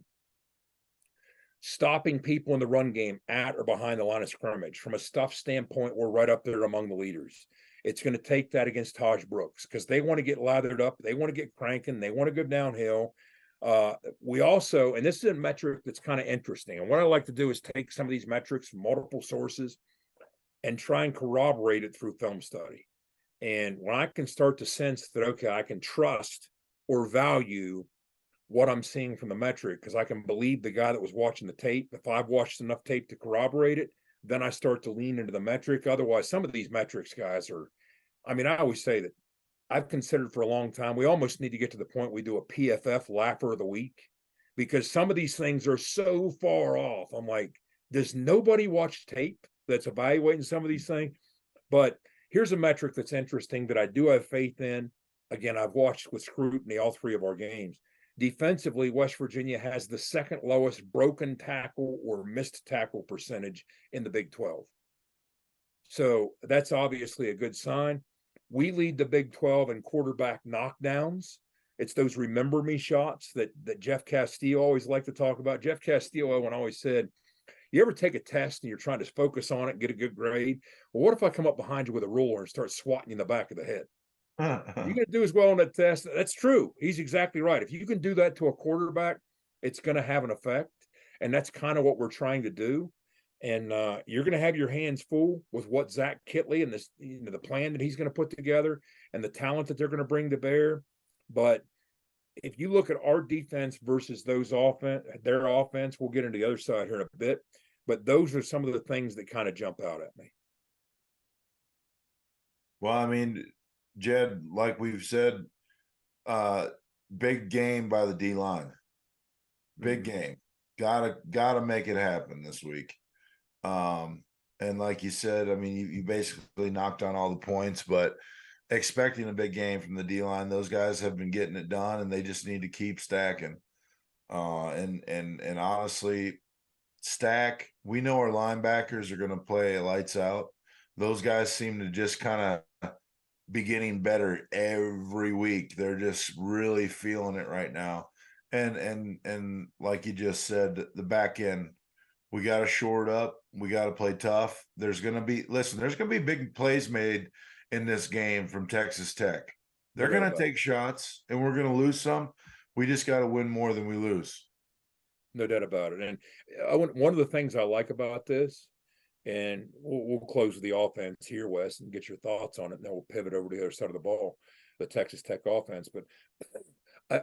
stopping people in the run game at or behind the line of scrimmage, from a stuff standpoint, we're right up there among the leaders. It's going to take that against Taj Brooks because they want to get lathered up. They want to get cranking. They want to go downhill. We also, and this is a metric that's kind of interesting. And what I like to do is take some of these metrics from multiple sources and try and corroborate it through film study. And when I can start to sense that, okay, I can trust or value what I'm seeing from the metric because I can believe the guy that was watching the tape. If I've watched enough tape to corroborate it, then I start to lean into the metric. Otherwise, some of these metrics, guys, I always say that I've considered for a long time, we almost need to get to the point we do a PFF laugher of the week because some of these things are so far off. I'm like, does nobody watch tape that's evaluating some of these things? But here's a metric that's interesting that I do have faith in. Again, I've watched with scrutiny all three of our games. Defensively, West Virginia has the second lowest broken tackle or missed tackle percentage in the Big 12. So that's obviously a good sign. We lead the Big 12 in quarterback knockdowns. It's those remember me shots that Jeff Castillo always liked to talk about. Jeff Castillo, Owen, always said, you ever take a test and you're trying to focus on it and get a good grade? Well, what if I come up behind you with a ruler and start swatting you in the back of the head? You're going to do as well on that test. That's true. He's exactly right. If you can do that to a quarterback, it's going to have an effect. And that's kind of what we're trying to do. And you're going to have your hands full with what Zach Kitley and this, the plan that he's going to put together and the talent that they're going to bring to bear. But if you look at our defense versus their offense, we'll get into the other side here in a bit. But those are some of the things that kind of jump out at me. Well, Jed, like we've said, big game by the D-line. Big game. Gotta make it happen this week. And like you said, you basically knocked on all the points, but expecting a big game from the D-line, those guys have been getting it done, and they just need to keep stacking. And honestly, stack. We know our linebackers are going to play lights out. Those guys seem to just kind of be getting better every week. They're just really feeling it right now. And like you just said, the back end, we got to shore it up. We got to play tough. There's going to be big plays made in this game from Texas Tech. They're going to take shots, and we're going to lose some. We just got to win more than we lose. No doubt about it. And one of the things I like about this, and we'll close with the offense here, Wes, and get your thoughts on it, and then we'll pivot over to the other side of the ball, the Texas Tech offense. But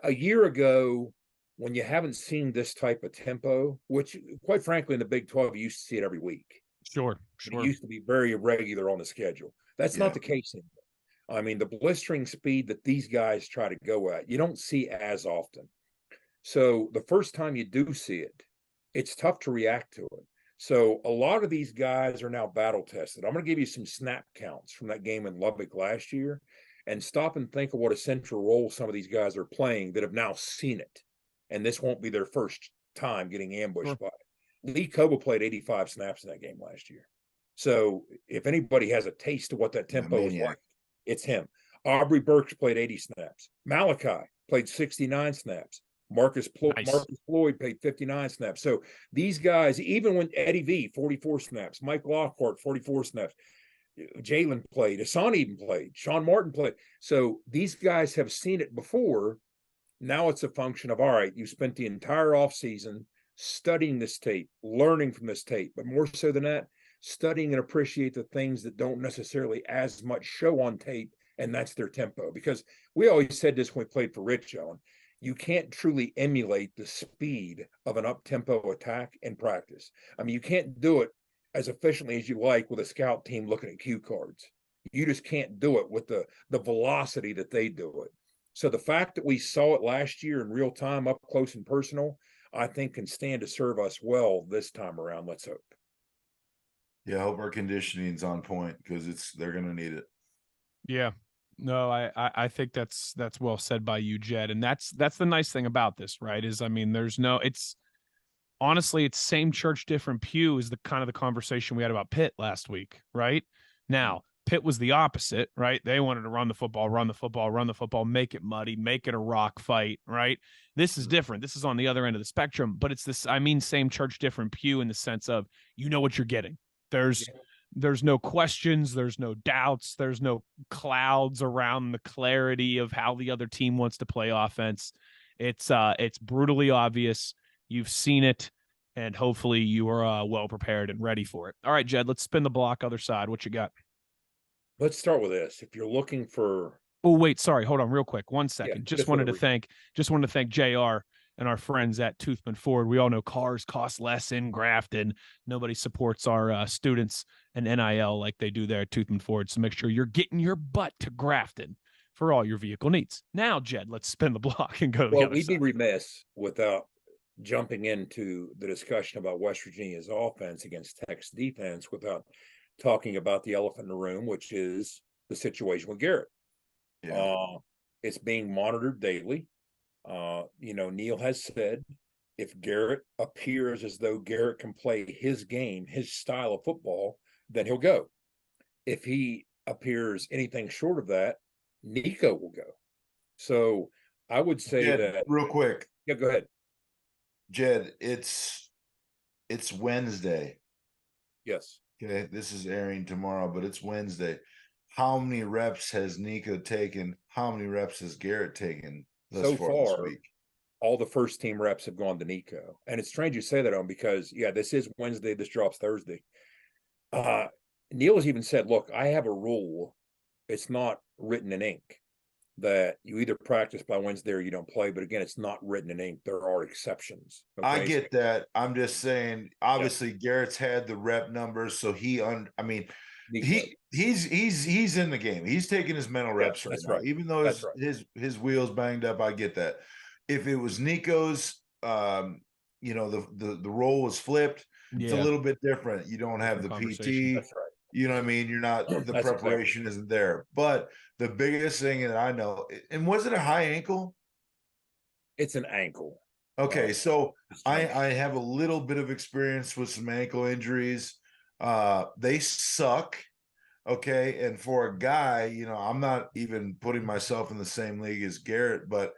a year ago, when you haven't seen this type of tempo, which quite frankly in the Big 12, you used to see it every week. Sure. It used to be very irregular on the schedule. That's not the case anymore. The blistering speed that these guys try to go at, you don't see as often. So the first time you do see it, it's tough to react to it. So a lot of these guys are now battle tested. I'm going to give you some snap counts from that game in Lubbock last year and stop and think of what a central role some of these guys are playing that have now seen it. And this won't be their first time getting ambushed by it. Lee Coba played 85 snaps in that game last year. So if anybody has a taste of what that tempo is like, it's him. Aubrey Burks played 80 snaps. Malachi played 69 snaps. Marcus Floyd played 59 snaps. So these guys, even when Eddie V, 44 snaps, Mike Lockhart, 44 snaps, Jalen played, Asani even played, Sean Martin played. So these guys have seen it before. Now it's a function of, all right, you spent the entire offseason studying this tape, learning from this tape, but more so than that, studying and appreciate the things that don't necessarily as much show on tape, and that's their tempo. Because we always said this when we played for Rich, Owen. you can't truly emulate the speed of an up-tempo attack in practice. I mean, you can't do it as efficiently as you like with a scout team looking at cue cards. You just can't do it with the velocity that they do it. So the fact that we saw it last year in real time, up close and personal, I think can stand to serve us well this time around. Let's hope. Yeah, I hope our conditioning's on point because they're going to need it. Yeah. No, I think that's well said by you, Jed. And that's the nice thing about this, right? Is, I mean, it's honestly, it's same church, different pew is the kind of the conversation we had about Pitt last week, right? Now, Pitt was the opposite, right? They wanted to run the football, make it muddy, make it a rock fight, right? This is different. This is on the other end of the spectrum, but it's this, I mean, same church, different pew in the sense of, you know what you're getting. There's no questions, there's no doubts, there's no clouds around the clarity of how the other team wants to play offense. It's brutally obvious. You've seen it, and hopefully you are well prepared and ready for it. All right, Jed, let's spin the block other side. What you got? Let's start with this. If you're looking for, oh wait, sorry, hold on, real quick, 1 second. Yeah, just wanted to thank JR and our friends at Toothman Ford. We all know cars cost less in Grafton. Nobody supports our students and NIL like they do there at Toothman Ford. So make sure you're getting your butt to Grafton for all your vehicle needs. Now, Jed, let's spin the block and go to the other we'd side. be remiss without jumping into the discussion about West Virginia's offense against Tech's defense without talking about the elephant in the room, which is the situation with Garrett. Yeah. It's being monitored daily. Neil has said if Garrett appears as though Garrett can play his game, his style of football, then he'll go. If he appears anything short of that, Nico will go. So I would say Jed, that real quick. Yeah, go ahead. Jed, it's Wednesday. Yes. Okay, this is airing tomorrow, but it's Wednesday. How many reps has Nico taken? How many reps has Garrett taken So far far, this week? all the first team reps have gone to Nico. And it's strange you say that, on because, this is Wednesday. This drops Thursday. Neil has even said, look, I have a rule. It's not written in ink that you either practice by Wednesday or you don't play. But again, it's not written in ink. There are exceptions. Okay? I get that. I'm just saying, obviously, Garrett's had the rep numbers, so he's in the game. He's taking his mental reps right now. Even though his wheels banged up, I get that. If it was Nico's, the role was flipped. It's a little bit different. You don't have the PT. That's right. You know what I mean? You're not, the preparation isn't there. But the biggest thing that I know, and was it a high ankle? It's an ankle. Okay, so I have a little bit of experience with some ankle injuries. They suck. Okay, and for a guy, I'm not even putting myself in the same league as Garrett, but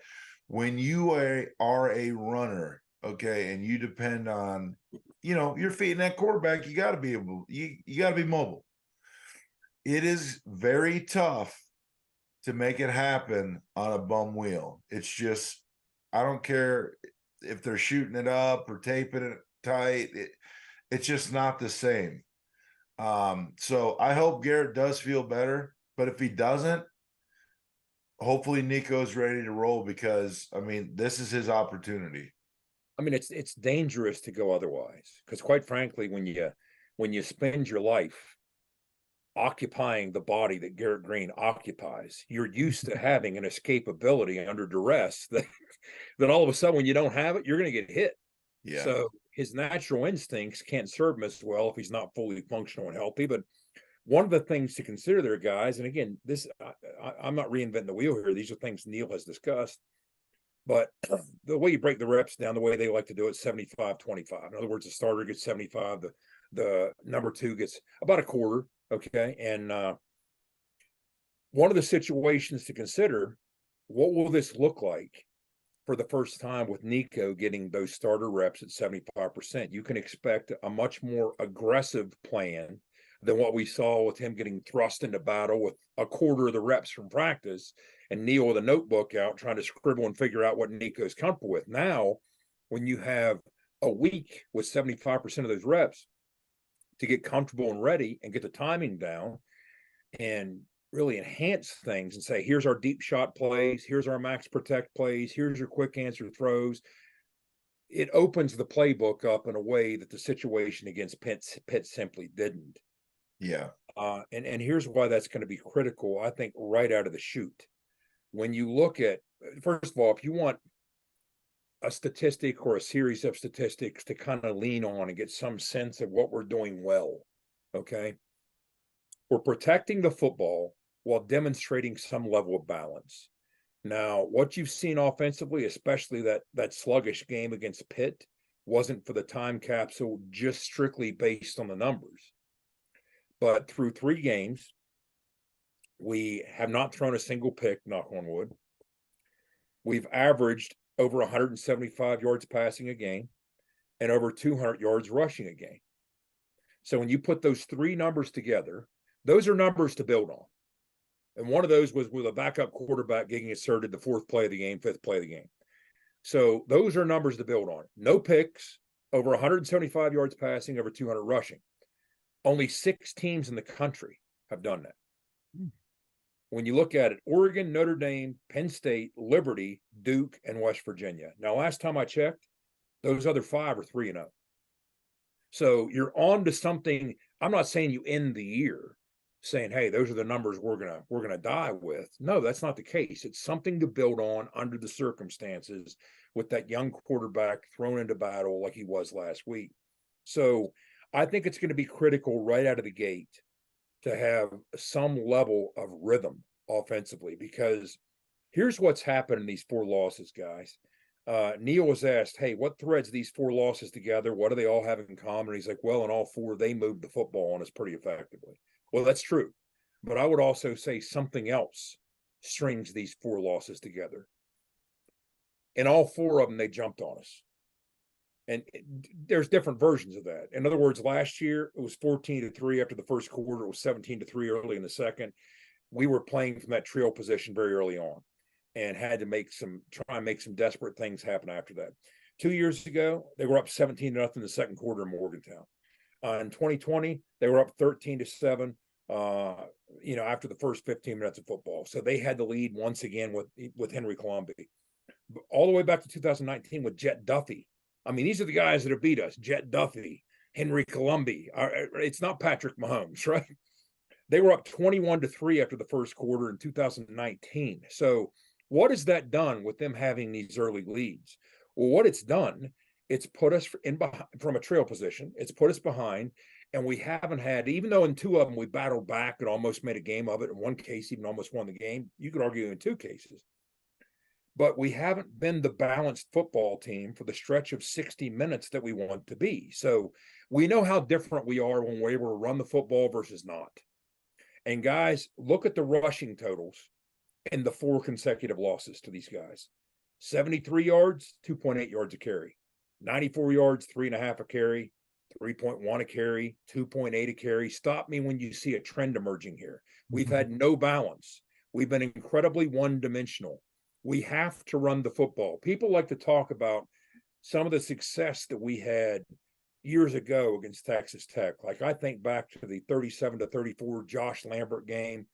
when you are a runner, okay, and you depend on, your feet in that quarterback, you got to be able, you got to be mobile. It is very tough to make it happen on a bum wheel. It's just, I don't care if they're shooting it up or taping it tight. It's just not the same. So I hope Garrett does feel better, but if he doesn't, hopefully Nico's ready to roll because, this is his opportunity. It's dangerous to go otherwise because, quite frankly, when you spend your life occupying the body that Garrett Green occupies, you're used to having an escapability under duress that all of a sudden when you don't have it, you're going to get hit. Yeah. So his natural instincts can't serve him as well if he's not fully functional and healthy. But one of the things to consider there, guys, and again, I'm not reinventing the wheel here. These are things Neil has discussed. But the way you break the reps down, the way they like to do it, 75-25. In other words, the starter gets 75, the number two gets about a quarter. Okay. And one of the situations to consider, what will this look like for the first time with Nico getting those starter reps at 75%? You can expect a much more aggressive plan than what we saw with him getting thrust into battle with a quarter of the reps from practice and Neil with a notebook out trying to scribble and figure out what Nico's comfortable with. Now, when you have a week with 75% of those reps to get comfortable and ready and get the timing down and really enhance things and say, here's our deep shot plays, here's our max protect plays, here's your quick answer throws. It opens the playbook up in a way that the situation against Pitt simply didn't. Yeah. And here's why that's going to be critical, I think, right out of the chute. When you look at, first of all, if you want a statistic or a series of statistics to kind of lean on and get some sense of what we're doing well, okay? We're protecting the football while demonstrating some level of balance. Now, what you've seen offensively, especially that sluggish game against Pitt, wasn't for the time capsule just strictly based on the numbers. But through 3 games, we have not thrown a single pick, knock on wood. We've averaged over 175 yards passing a game and over 200 yards rushing a game. So when you put those 3 numbers together, those are numbers to build on. And one of those was with a backup quarterback getting inserted the 4th play of the game, 5th play of the game. So those are numbers to build on. No picks, over 175 yards passing, over 200 rushing. Only 6 teams in the country have done that. When you look at it, Oregon, Notre Dame, Penn State, Liberty, Duke, and West Virginia. Now, last time I checked, those other 5 are 3-0. So you're on to something. I'm not saying you end the year saying, hey, those are the numbers we're gonna die with. No, that's not the case. It's something to build on under the circumstances with that young quarterback thrown into battle like he was last week. So I think it's going to be critical right out of the gate to have some level of rhythm offensively, because here's what's happened in these 4 losses, guys. Neil was asked, hey, what threads these 4 losses together? What do they all have in common? And he's like, well, in all 4, they moved the football on us pretty effectively. Well, that's true. But I would also say something else strings these 4 losses together. In all 4 of them, they jumped on us. And there's different versions of that. In other words, last year, it was 14-3 after the first quarter. It was 17-3 early in the second. We were playing from that trail position very early on and had to try and make some desperate things happen after that. 2 years ago, they were up 17-0 in the second quarter in Morgantown. In 2020, they were up 13-7, after the first 15 minutes of football. So they had the lead once again with Henry Colombi. All the way back to 2019 with Jet Duffy. I mean, these are the guys that have beat us. Jet Duffy, Henry Colombi. It's not Patrick Mahomes, right? They were up 21-3 after the first quarter in 2019. So what has that done with them having these early leads? Well, what it's done, it's put us from a trail position. It's put us behind, and we haven't had, even though in 2 of them we battled back and almost made a game of it. In 1 case, even almost won the game. You could argue in 2 cases. But we haven't been the balanced football team for the stretch of 60 minutes that we want to be. So we know how different we are when we're able to run the football versus not. And guys, look at the rushing totals in the 4 consecutive losses to these guys. 73 yards, 2.8 yards a carry. 94 yards, 3.5 a carry. 3.1 a carry, 2.8 a carry. Stop me when you see a trend emerging here. We've had no balance. We've been incredibly one-dimensional. We have to run the football. People like to talk about some of the success that we had years ago against Texas Tech. Like I think back to the 37-34 Josh Lambert game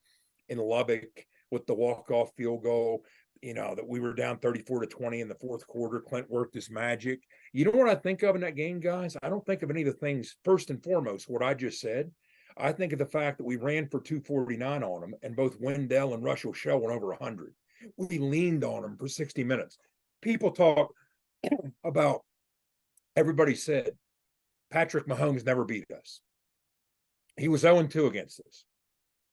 in Lubbock with the walk-off field goal, that we were down 34-20 in the 4th quarter. Clint worked his magic. You know what I think of in that game, guys? I don't think of any of the things, first and foremost, what I just said. I think of the fact that we ran for 249 on them, and both Wendell and Russell Shell went over 100. We leaned on them for 60 minutes. People talk about, everybody said, Patrick Mahomes never beat us. He was 0-2 against us.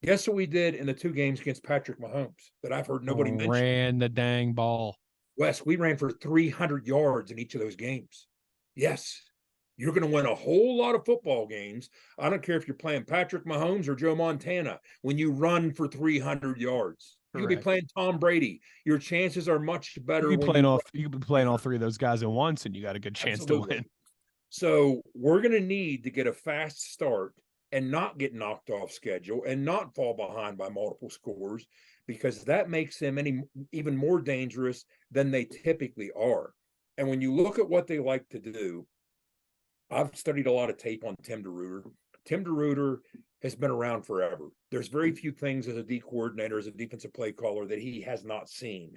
Guess what we did in the 2 games against Patrick Mahomes that I've heard nobody mention? Ran the dang ball. Wes, we ran for 300 yards in each of those games. Yes, you're going to win a whole lot of football games. I don't care if you're playing Patrick Mahomes or Joe Montana when you run for 300 yards. You could be playing Tom Brady. Your chances are much better. You could be playing all 3 of those guys at once, and you got a good chance to win. So we're going to need to get a fast start and not get knocked off schedule and not fall behind by multiple scores, because that makes them even more dangerous than they typically are. And when you look at what they like to do, I've studied a lot of tape on Tim DeRuyter. Tim DeRuyter has been around forever. There's very few things as a D coordinator, as a defensive play caller, that he has not seen.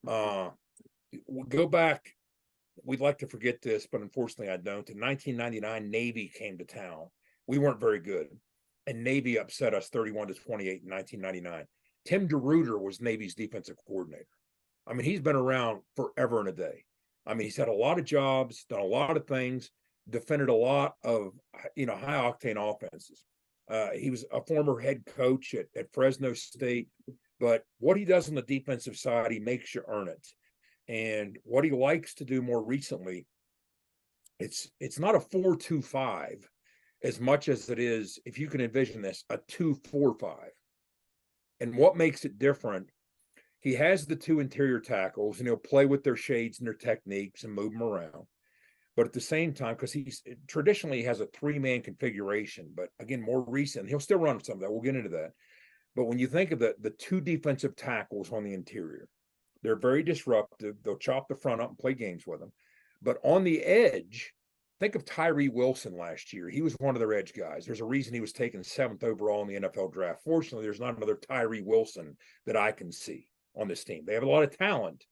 We'll go back. We'd like to forget this, but unfortunately I don't. In 1999, Navy came to town. We weren't very good, and Navy upset us 31-28 in 1999. Tim DeRuyter was Navy's defensive coordinator. I mean, he's been around forever and a day. I mean, he's had a lot of jobs, done a lot of things, defended a lot of, high octane offenses. He was a former head coach at Fresno State, but what he does on the defensive side, he makes you earn it. And what he likes to do more recently, it's not a 4-2-5 as much as it is, if you can envision this, a 2-4-5. And what makes it different, he has the two interior tackles, and he'll play with their shades and their techniques and move them around. But at the same time, because he's traditionally has a 3-man configuration, but again, more recent, he'll still run some of that. We'll get into that. But when you think of the two defensive tackles on the interior, they're very disruptive. They'll chop the front up and play games with them. But on the edge, think of Tyree Wilson last year. He was one of their edge guys. There's a reason he was taken 7th overall in the NFL draft. Fortunately, there's not another Tyree Wilson that I can see on this team. They have a lot of talent,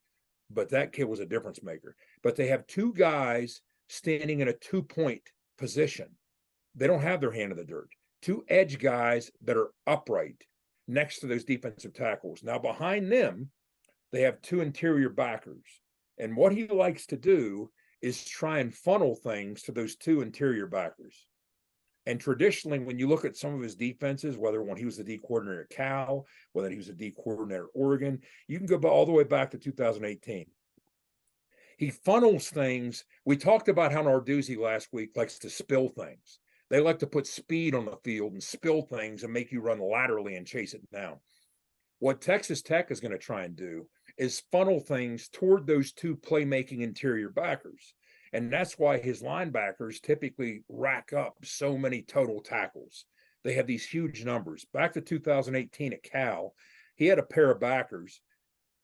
but that kid was a difference maker. But they have two guys standing in a 2-point position. They don't have their hand in the dirt. Two edge guys that are upright next to those defensive tackles. Now, behind them, they have two interior backers. And what he likes to do is try and funnel things to those two interior backers. And traditionally, when you look at some of his defenses, whether when he was the D coordinator at Cal, whether he was the D coordinator at Oregon, you can go all the way back to 2018. He funnels things. We talked about how Narduzzi last week likes to spill things. They like to put speed on the field and spill things and make you run laterally and chase it down. What Texas Tech is going to try and do is funnel things toward those two playmaking interior backers. And that's why his linebackers typically rack up so many total tackles. They have these huge numbers. Back to 2018 at Cal, he had a pair of backers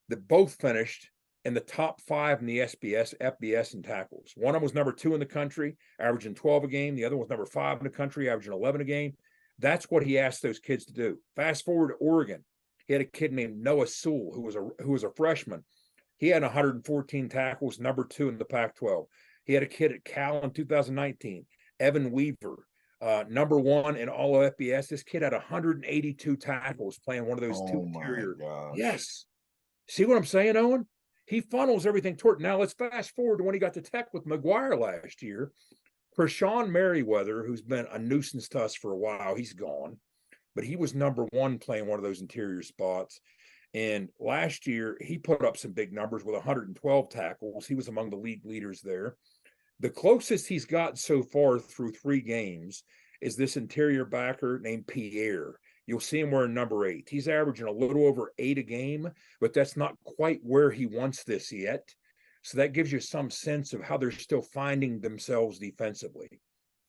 that both finished in the top 5 in the FBS in tackles. One of them was number 2 in the country, averaging 12 a game. The other was number 5 in the country, averaging 11 a game. That's what he asked those kids to do. Fast forward to Oregon. He had a kid named Noah Sewell, who was a freshman. He had 114 tackles, number 2 in the Pac-12. He had a kid at Cal in 2019, Evan Weaver, number 1 in all of FBS. This kid had 182 tackles playing one of those two interior. Yes. See what I'm saying, Owen? He funnels everything toward. Now let's fast forward to when he got to Tech with McGuire last year. Rashawn Merriweather, who's been a nuisance to us for a while, he's gone. But he was number 1 playing one of those interior spots. And last year, he put up some big numbers with 112 tackles. He was among the league leaders there. The closest he's got so far through 3 games is this interior backer named Pierre. You'll see him wearing number 8. He's averaging a little over 8 a game, but that's not quite where he wants this yet. So that gives you some sense of how they're still finding themselves defensively,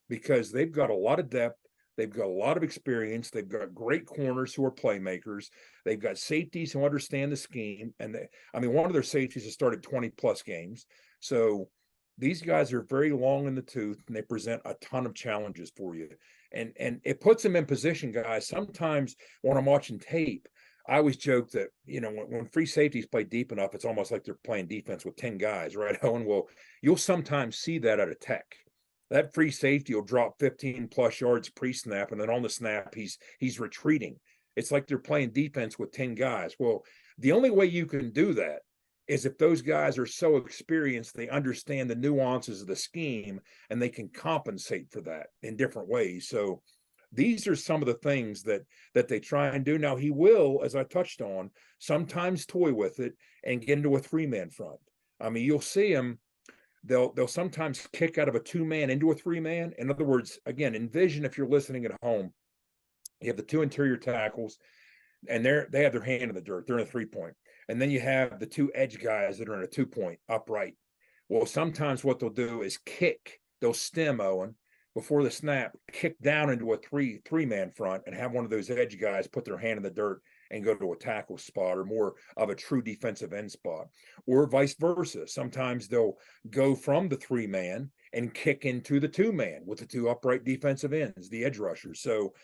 because they've got a lot of depth. They've got a lot of experience. They've got great corners who are playmakers. They've got safeties who understand the scheme. And one of their safeties has started 20-plus games. So these guys are very long in the tooth, and they present a ton of challenges for you. And it puts them in position, guys. Sometimes when I'm watching tape, I always joke that, when free safeties play deep enough, it's almost like they're playing defense with 10 guys, right, Owen? Well, you'll sometimes see that at a Tech. That free safety will drop 15-plus yards pre-snap, and then on the snap, he's retreating. It's like they're playing defense with 10 guys. Well, the only way you can do that is if those guys are so experienced, they understand the nuances of the scheme, and they can compensate for that in different ways. So these are some of the things that they try and do. Now, he will, as I touched on, sometimes toy with it and get into a 3-man front. You'll see him. They'll sometimes kick out of a 2-man into a 3-man. In other words, again, envision, if you're listening at home, you have the 2 interior tackles, and they have their hand in the dirt. They're in a 3-point. And then you have the 2 edge guys that are in a 2-point upright. Well, sometimes what they'll do is kick. They'll stem, Owen, before the snap, kick down into a 3-man front and have one of those edge guys put their hand in the dirt and go to a tackle spot, or more of a true defensive end spot, or vice versa. Sometimes they'll go from the 3-man and kick into the 2-man with the 2 upright defensive ends, the edge rushers. So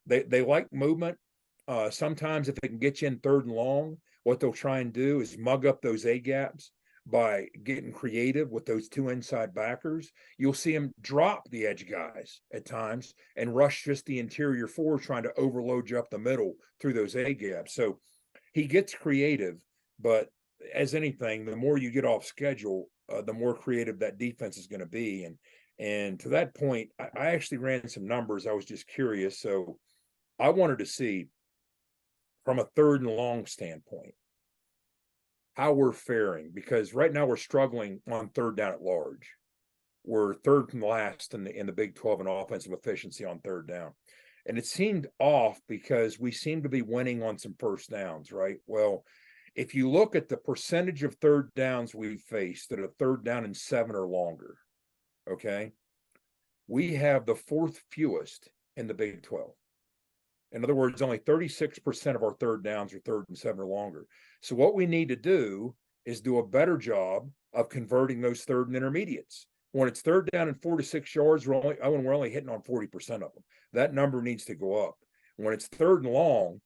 They like movement. Sometimes if they can get you in 3rd and long, what they'll try and do is mug up those A gaps by getting creative with those 2 inside backers. You'll see them drop the edge guys at times and rush just the interior 4, trying to overload you up the middle through those A gaps. So he gets creative, but as anything, the more you get off schedule, the more creative that defense is going to be. And to that point, I actually ran some numbers. I was just curious. So I wanted to see from a 3rd and long standpoint how we're faring, because right now we're struggling on 3rd down at large. We're 3rd from last in the Big 12 in offensive efficiency on 3rd down. And it seemed off because we seem to be winning on some 1st downs, right? Well, if you look at the percentage of 3rd downs we've faced that are 3rd down and 7 or longer, okay, we have the 4th fewest in the Big 12. In other words, only 36% of our 3rd downs are 3rd and 7 or longer. So what we need to do is do a better job of converting those 3rd and intermediates. When it's 3rd down and 4 to 6 yards, we're only hitting on 40% of them. That number needs to go up. When it's 3rd and long,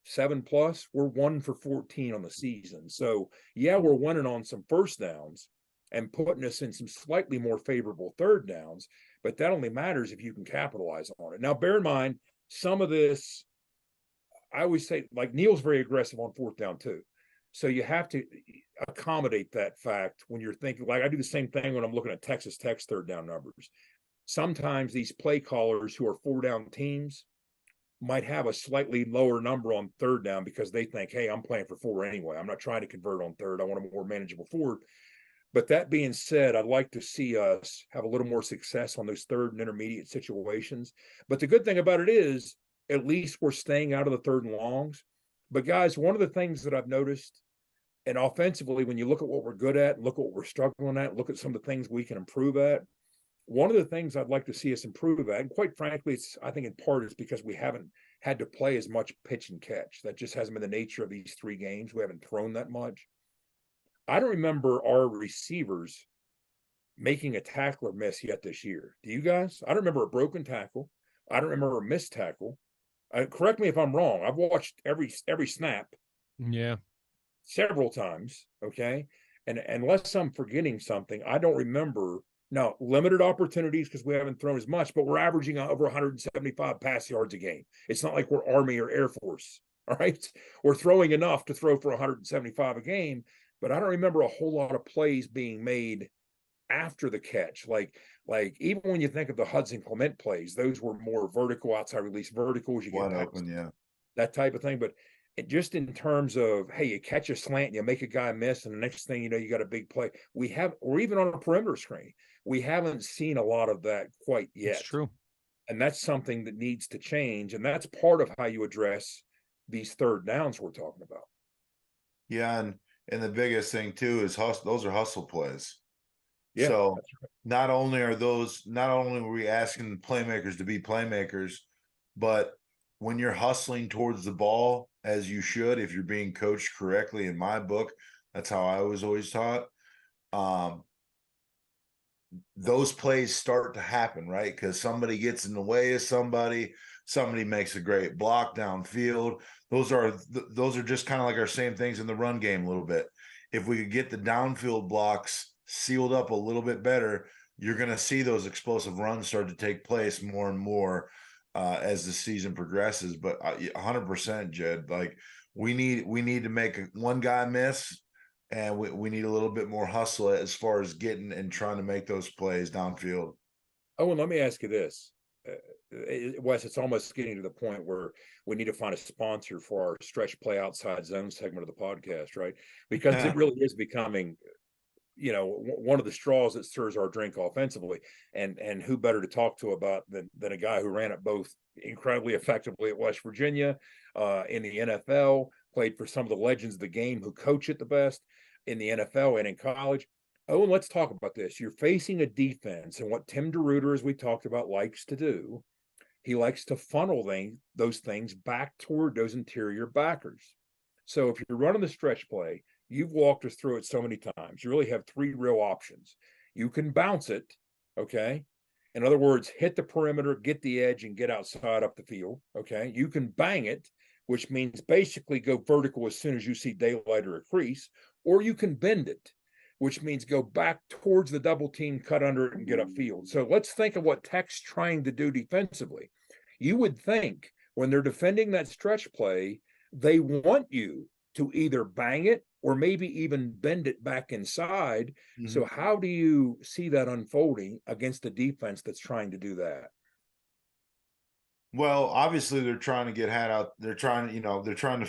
7+, we're 1 for 14 on the season. So yeah, we're winning on some 1st downs and putting us in some slightly more favorable 3rd downs, but that only matters if you can capitalize on it. Now, bear in mind, some of this, I always say, like Neil's very aggressive on 4th down too. So you have to accommodate that fact when you're thinking, like I do the same thing when I'm looking at Texas Tech's 3rd down numbers. Sometimes these play callers who are 4-down teams might have a slightly lower number on 3rd down because they think, hey, I'm playing for 4 anyway. I'm not trying to convert on 3rd. I want a more manageable 4. But that being said, I'd like to see us have a little more success on those 3rd and intermediate situations. But the good thing about it is, at least we're staying out of the 3rd and longs. But guys, one of the things that I've noticed, and offensively, when you look at what we're good at, look at what we're struggling at, look at some of the things we can improve at, one of the things I'd like to see us improve at, and quite frankly, I think in part it's because we haven't had to play as much pitch and catch. That just hasn't been the nature of these 3 games. We haven't thrown that much. I don't remember our receivers making a tackler miss yet this year. Do you guys? I don't remember a broken tackle. I don't remember a missed tackle. Correct me if I'm wrong. I've watched every snap. Yeah. Several times. Okay. And unless I'm forgetting something, I don't remember. Now, limited opportunities because we haven't thrown as much, but we're averaging over 175 pass yards a game. It's not like we're Army or Air Force. All right. We're throwing enough to throw for 175 a game, but I don't remember a whole lot of plays being made after the catch. Like even when you think of the Hudson Clement plays, those were more vertical, outside release verticals. You Wide get open, yeah. That type of thing. But just in terms of, hey, you catch a slant and you make a guy miss, and the next thing you know, you got a big play. Or even on a perimeter screen, we haven't seen a lot of that quite yet. It's true. And that's something that needs to change. And that's part of how you address these 3rd downs we're talking about. Yeah, and the biggest thing too is those are hustle plays. Yeah, so right. not only are we asking playmakers to be playmakers, but when you're hustling towards the ball, as you should, if you're being coached correctly, in my book, that's how I was always taught. Those plays start to happen, right? Because somebody gets in the way of somebody makes a great block downfield. Those are just kind of like our same things in the run game a little bit. If we could get the downfield blocks sealed up a little bit better, you're going to see those explosive runs start to take place more and more as the season progresses. But 100%, Jed, like we need to make one guy miss, and we need a little bit more hustle as far as getting and trying to make those plays downfield. Oh, and let me ask you this. Wes, it's almost getting to the point where we need to find a sponsor for our stretch play outside zone segment of the podcast, right? Because it really is becoming, one of the straws that stirs our drink offensively. And who better to talk to about than a guy who ran it both incredibly effectively at West Virginia, in the NFL, played for some of the legends of the game who coach it the best in the NFL and in college. Oh, and let's talk about this. You're facing a defense, and what Tim DeRuyter, as we talked about, likes to do, he likes to funnel those things back toward those interior backers. So if you're running the stretch play, you've walked us through it so many times. You really have 3 real options. You can bounce it, okay? In other words, hit the perimeter, get the edge, and get outside up the field. Okay. You can bang it, which means basically go vertical as soon as you see daylight or a crease, or you can bend it, which means go back towards the double team, cut under it, and get upfield. So let's think of what Tech's trying to do defensively. You would think when they're defending that stretch play, they want you to either bang it or maybe even bend it back inside. Mm-hmm. So how do you see that unfolding against a defense that's trying to do that? Well, obviously they're trying to get out. They're trying to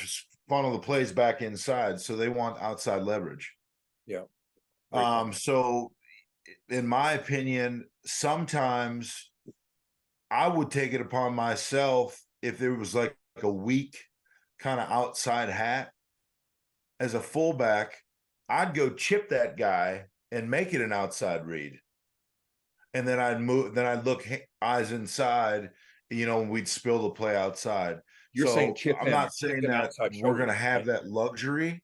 funnel the plays back inside. So they want outside leverage. Yeah. So in my opinion, sometimes I would take it upon myself if there was like a weak kind of outside hat as a fullback, I'd go chip that guy and make it an outside read. And then I'd look eyes inside, and we'd spill the play outside. You're saying chip him. I'm not saying that we're going to have that luxury.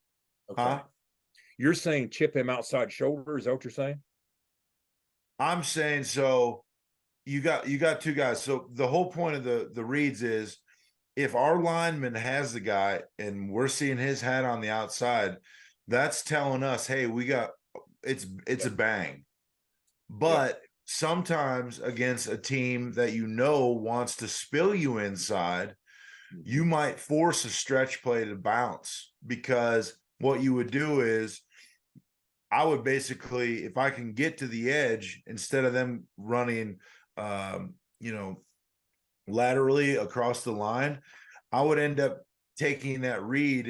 Okay. Huh? You're saying chip him outside shoulder. Is that what you're saying? I'm saying, so you got two guys. So the whole point of the reads is if our lineman has the guy and we're seeing his hat on the outside, that's telling us, hey, it's a bang. But sometimes against a team that wants to spill you inside, you might force a stretch play to bounce, because what you would do is I would basically, if I can get to the edge, instead of them running laterally across the line, I would end up taking that read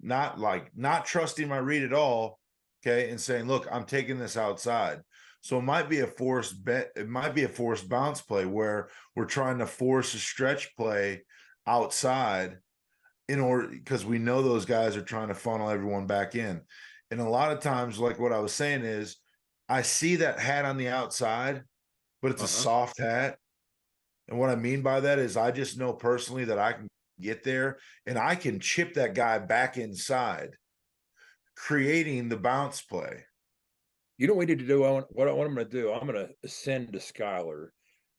not trusting my read at all, okay, and saying, look, I'm taking this outside. So it might be a forced bounce play where we're trying to force a stretch play outside because we know those guys are trying to funnel everyone back in. And a lot of times, like what I was saying is, I see that hat on the outside, but it's a soft hat. And what I mean by that is I just know personally that I can get there and I can chip that guy back inside, creating the bounce play. You know what we need to do, Owen? What I'm going to do, I'm going to send to Skylar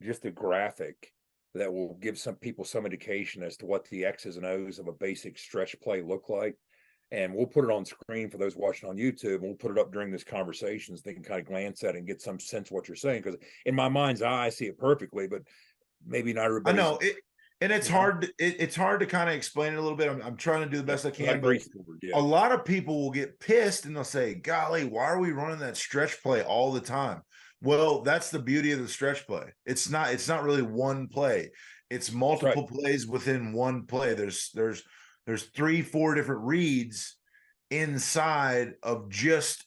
just a graphic that will give some people some indication as to what the X's and O's of a basic stretch play look like. And we'll put it on screen for those watching on YouTube. And we'll put it up during this conversation so they can kind of glance at it and get some sense of what you're saying. Because in my mind's eye, I see it perfectly, but maybe not everybody. I know it, and it's hard. It's hard to kind of explain it a little bit. I'm trying to do the best I can. But a lot of people will get pissed and they'll say, "Golly, why are we running that stretch play all the time?" Well, that's the beauty of the stretch play. It's not really one play. It's multiple plays within one play. There's 3-4 different reads inside of just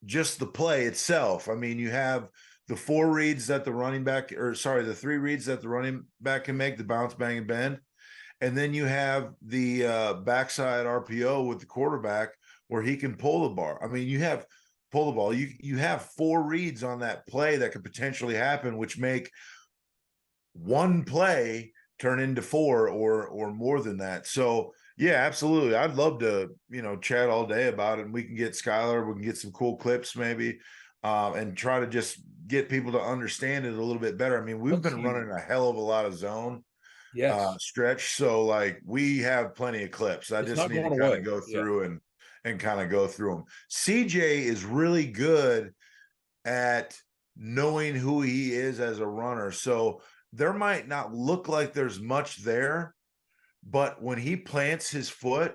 the play itself. I mean, you have the 4 reads that the 3 reads that the running back can make, the bounce, bang, and bend. And then you have the backside RPO with the quarterback where he can pull the bar. I mean, pull the ball. You have 4 reads on that play that could potentially happen, which make one play turn into 4 or more than that. So yeah, absolutely. I'd love to, chat all day about it. And we can get Skylar, we can get some cool clips maybe, and try to just get people to understand it a little bit better. I mean, we've been running a hell of a lot of zone stretch. So like we have plenty of clips. I just need to kind of go through and kind of go through them. CJ is really good at knowing who he is as a runner. So there might not look like there's much there, but when he plants his foot,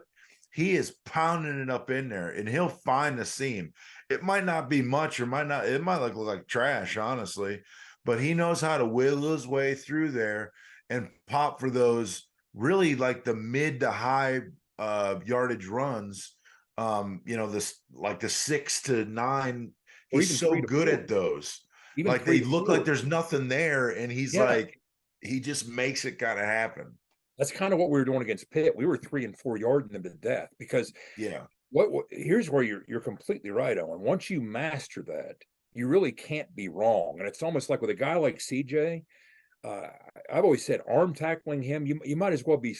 he is pounding it up in there and he'll find the seam. It might not be much it might look like trash, honestly, but he knows how to wiggle his way through there and pop for those really like the mid to high yardage runs. This like the 6 to 9, he's so good at those. Like they look like there's nothing there, and he's like, he just makes it kind of happen. That's kind of what we were doing against Pitt. We were 3 and 4 yarding them to death because here's where you're completely right, Owen. Once you master that, you really can't be wrong. And it's almost like with a guy like CJ, I've always said arm tackling him, you might as well be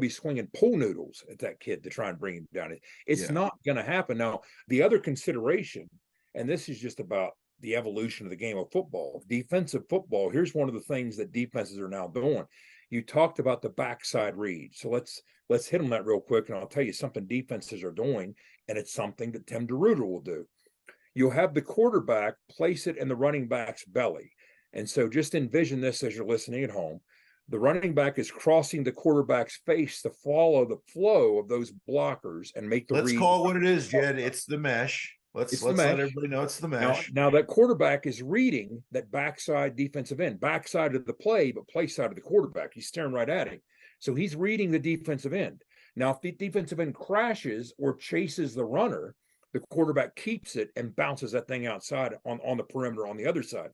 swinging pool noodles at that kid to try and bring him down. It's not going to happen. Now, the other consideration, and this is just about the evolution of the game of football. Defensive football, here's one of the things that defenses are now doing. You talked about the backside read. So let's hit on that real quick, and I'll tell you something defenses are doing, and it's something that Tim DeRuyter will do. You'll have the quarterback place it in the running back's belly. And so just envision this as you're listening at home. The running back is crossing the quarterback's face to follow the flow of those blockers and make the read. Let's call it what it is, Jed. It's the mesh. Let's let everybody know it's the mesh. Now that quarterback is reading that backside defensive end, backside of the play, but play side of the quarterback. He's staring right at him. So he's reading the defensive end. Now, if the defensive end crashes or chases the runner, the quarterback keeps it and bounces that thing outside on the perimeter on the other side.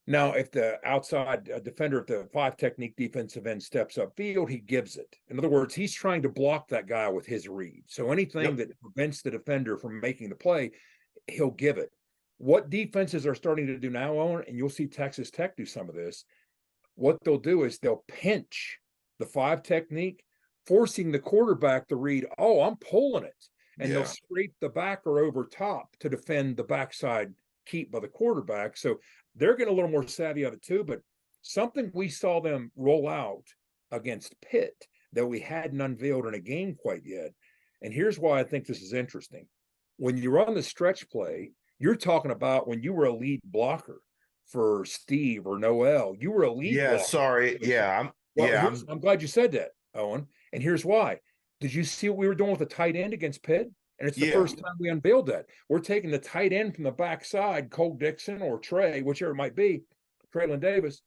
Now, if the outside defender, if the 5 technique defensive end steps upfield, he gives it. In other words, he's trying to block that guy with his read. So anything that prevents the defender from making the play, he'll give it. What defenses are starting to do now, Owen, and you'll see Texas Tech do some of this, what they'll do is they'll pinch the 5 technique, forcing the quarterback to read, oh, I'm pulling it. And they'll scrape the backer over top to defend the backside keep by the quarterback. So they're getting a little more savvy of it too, but something we saw them roll out against Pitt that we hadn't unveiled in a game quite yet. And here's why I think this is interesting. When you run the stretch play, you're talking about when you were a lead blocker for Steve or Noel, you were a lead blocker. Sorry. I'm glad you said that, Owen. And here's why. Did you see what we were doing with the tight end against Pitt? And it's the first time we unveiled that. We're taking the tight end from the backside, Cole Dixon or Trey, whichever it might be, Traylon Davis.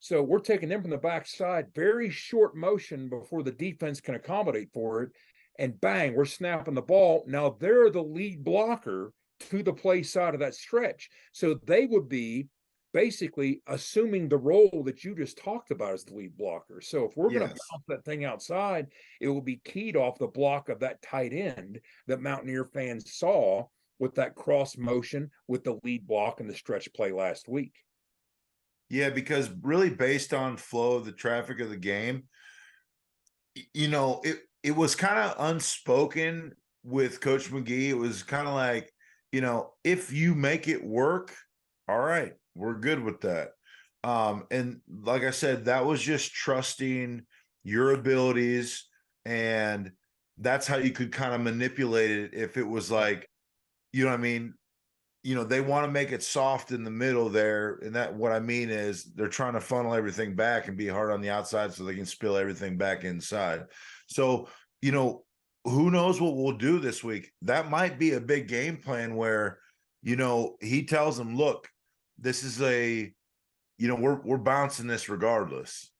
So we're taking them from the backside, very short motion before the defense can accommodate for it. And bang, we're snapping the ball. Now they're the lead blocker to the play side of that stretch. So they would be basically assuming the role that you just talked about as the lead blocker. So if we're going to bounce that thing outside, it will be keyed off the block of that tight end that Mountaineer fans saw with that cross motion with the lead block and the stretch play last week. Yeah, because really based on flow of the traffic of the game, you know, it was kind of unspoken with Coach McGee. It was kind of like, you know, if you make it work, all right, we're good with that. And like I said, that was just trusting your abilities, and that's how you could kind of manipulate it. If it was like, you know what I mean? You know, they want to make it soft in the middle there. And that, what I mean is they're trying to funnel everything back and be hard on the outside so they can spill everything back inside. So, you know, who knows what we'll do this week? That might be a big game plan where, you know, he tells them, look, this is you know, we're bouncing this regardless.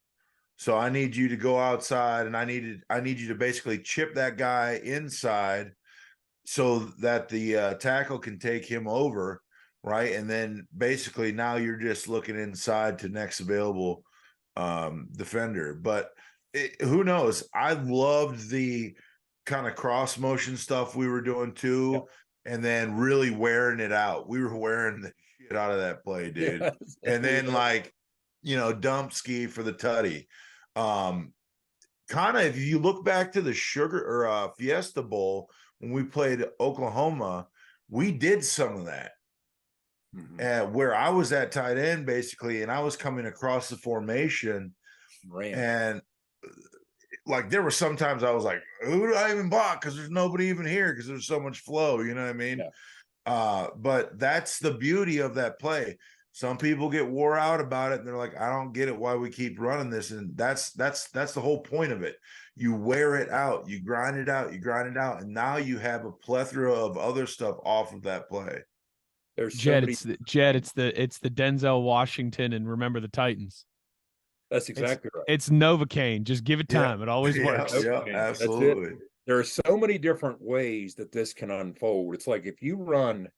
So I need you to go outside, and I need you to basically chip that guy inside so that the tackle can take him over, right? And then basically now you're just looking inside to next available defender. But who knows? I loved the kind of cross motion stuff we were doing too, and then really wearing it out. We were wearing the shit out of that play, dude. And then, like, you know, dump ski for the tutty. Kind of, if you look back to the Fiesta Bowl when we played Oklahoma, we did some of that. Where I was at tight end basically, and I was coming across the formation, and like there were sometimes I was like, who do I even block? Because there's nobody even here because there's so much flow, you know what I mean? But that's the beauty of that play. Some people get wore out about it, and they're like, I don't get it why we keep running this. And that's the whole point of it. You wear it out, you grind it out, and now you have a plethora of other stuff off of that play. There's Jed, it's the Denzel Washington and Remember the Titans. That's exactly right. It's Novocaine. Just give it time. It always works. Yeah, absolutely. There are so many different ways that this can unfold. It's like if you run,